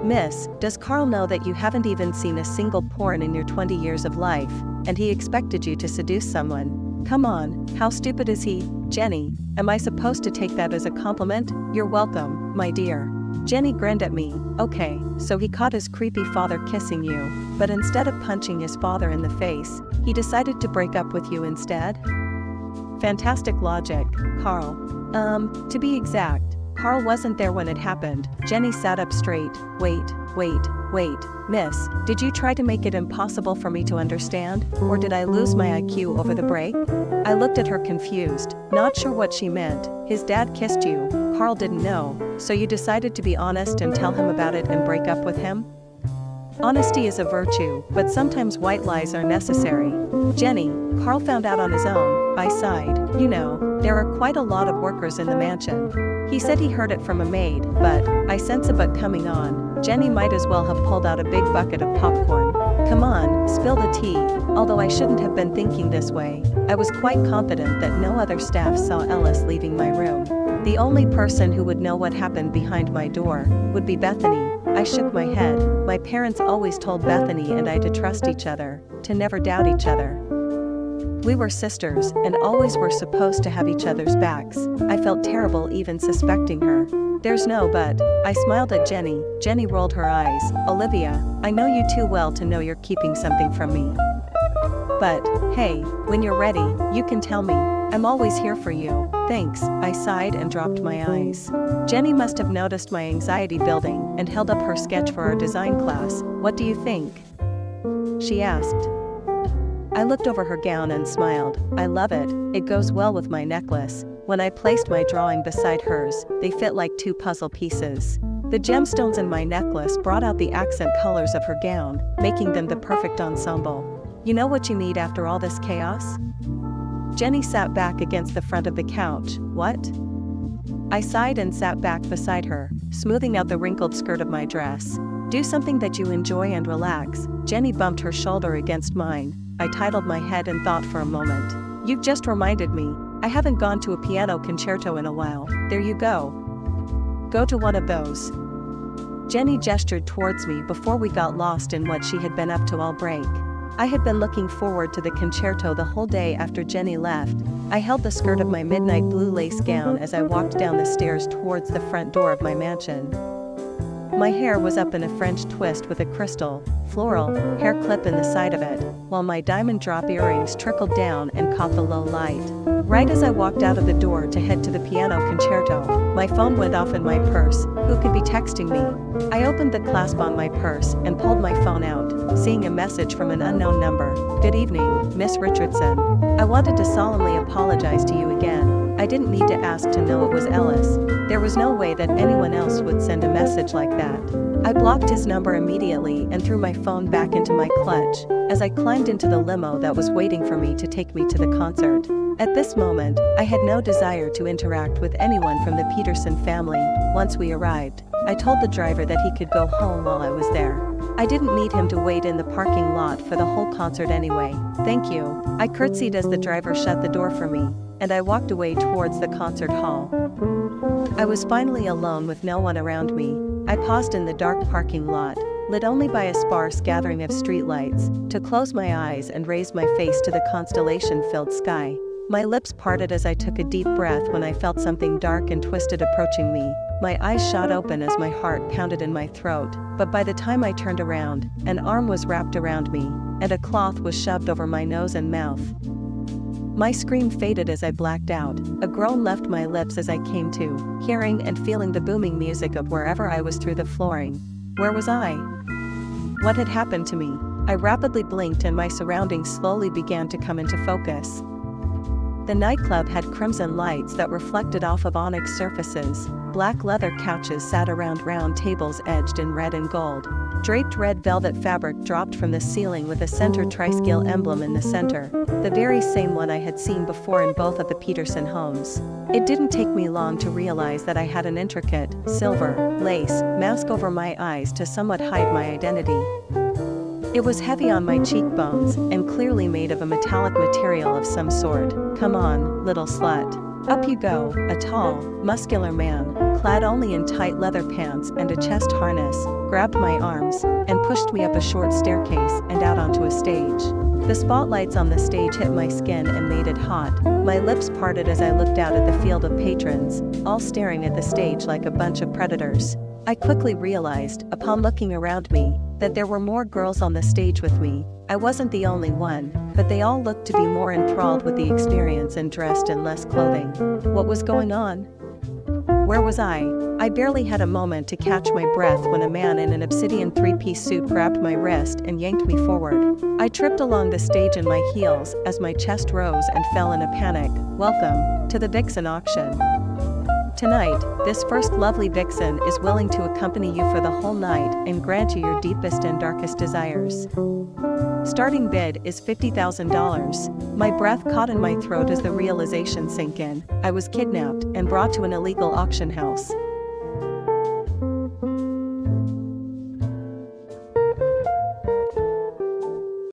Miss, does Carl know that you haven't even seen a single porn in your 20 years of life, and he expected you to seduce someone? Come on, how stupid is he?" "Jenny, am I supposed to take that as a compliment?" "You're welcome, my dear." Jenny grinned at me. "Okay, so he caught his creepy father kissing you, but instead of punching his father in the face, he decided to break up with you instead?" Fantastic logic, Carl. To be exact, Carl wasn't there when it happened." Jenny sat up straight. Wait. Miss, did you try to make it impossible for me to understand, or did I lose my IQ over the break?" I looked at her confused, not sure what she meant. "His dad kissed you, Carl didn't know, so you decided to be honest and tell him about it and break up with him?" "Honesty is a virtue, but sometimes white lies are necessary." "Jenny, Carl found out on his own." I sighed. "You know, there are quite a lot of workers in the mansion. He said he heard it from a maid, but..." I sense a but coming on. Jenny might as well have pulled out a big bucket of popcorn. "Come on, spill the tea." Although I shouldn't have been thinking this way, I was quite confident that no other staff saw Ellis leaving my room. The only person who would know what happened behind my door would be Bethany. I shook my head. My parents always told Bethany and I to trust each other, to never doubt each other. We were sisters and always were supposed to have each other's backs. I felt terrible even suspecting her. "There's no but." I smiled at Jenny. Jenny rolled her eyes. "Olivia, I know you too well to know you're keeping something from me. But, hey, when you're ready, you can tell me. I'm always here for you." "Thanks." I sighed and dropped my eyes. Jenny must have noticed my anxiety building and held up her sketch for our design class. "What do you think?" she asked. I looked over her gown and smiled. "I love it, it goes well with my necklace." When I placed my drawing beside hers, they fit like two puzzle pieces. The gemstones in my necklace brought out the accent colors of her gown, making them the perfect ensemble. "You know what you need after all this chaos?" Jenny sat back against the front of the couch. "What?" I sighed and sat back beside her, smoothing out the wrinkled skirt of my dress. "Do something that you enjoy and relax." Jenny bumped her shoulder against mine. I titled my head and thought for a moment. "You've just reminded me. I haven't gone to a piano concerto in a while." "There you go. Go to one of those." Jenny gestured towards me before we got lost in what she had been up to all break. I had been looking forward to the concerto the whole day after Jenny left. I held the skirt of my midnight blue lace gown as I walked down the stairs towards the front door of my mansion. My hair was up in a French twist with a crystal, floral, hair clip in the side of it, while my diamond drop earrings trickled down and caught the low light. Right as I walked out of the door to head to the piano concerto, my phone went off in my purse. Who could be texting me? I opened the clasp on my purse and pulled my phone out, seeing a message from an unknown number. "Good evening, Miss Richardson. I wanted to solemnly apologize to you again. I didn't need to ask to know it was Ellis. There was no way that anyone else would send a message like that." I blocked his number immediately and threw my phone back into my clutch as I climbed into the limo that was waiting for me to take me to the concert. At this moment, I had no desire to interact with anyone from the Peterson family. Once we arrived, I told the driver that he could go home while I was there. I didn't need him to wait in the parking lot for the whole concert anyway. "Thank you." I curtsied as the driver shut the door for me, and I walked away towards the concert hall. I was finally alone with no one around me. I paused in the dark parking lot, lit only by a sparse gathering of streetlights, to close my eyes and raise my face to the constellation-filled sky. My lips parted as I took a deep breath when I felt something dark and twisted approaching me. My eyes shot open as my heart pounded in my throat, but by the time I turned around, an arm was wrapped around me, and a cloth was shoved over my nose and mouth. My scream faded as I blacked out. A groan left my lips as I came to, hearing and feeling the booming music of wherever I was through the flooring. Where was I? What had happened to me? I rapidly blinked and my surroundings slowly began to come into focus. The nightclub had crimson lights that reflected off of onyx surfaces. Black leather couches sat around round tables edged in red and gold. Draped red velvet fabric dropped from the ceiling with a center triskill emblem in the center, the very same one I had seen before in both of the Peterson homes. It didn't take me long to realize that I had an intricate, silver, lace mask over my eyes to somewhat hide my identity. It was heavy on my cheekbones and clearly made of a metallic material of some sort. "Come on, little slut. Up you go." A tall, muscular man, clad only in tight leather pants and a chest harness, grabbed my arms and pushed me up a short staircase and out onto a stage. The spotlights on the stage hit my skin and made it hot. My lips parted as I looked out at the field of patrons, all staring at the stage like a bunch of predators. I quickly realized, upon looking around me, that there were more girls on the stage with me. I wasn't the only one, but they all looked to be more enthralled with the experience and dressed in less clothing. What was going on? Where was I? I barely had a moment to catch my breath when a man in an obsidian three-piece suit grabbed my wrist and yanked me forward. I tripped along the stage in my heels as my chest rose and fell in a panic. "Welcome to the Vixen auction. Tonight, this first lovely vixen is willing to accompany you for the whole night and grant you your deepest and darkest desires. Starting bid is $50,000. My breath caught in my throat as the realization sank in. I was kidnapped and brought to an illegal auction house.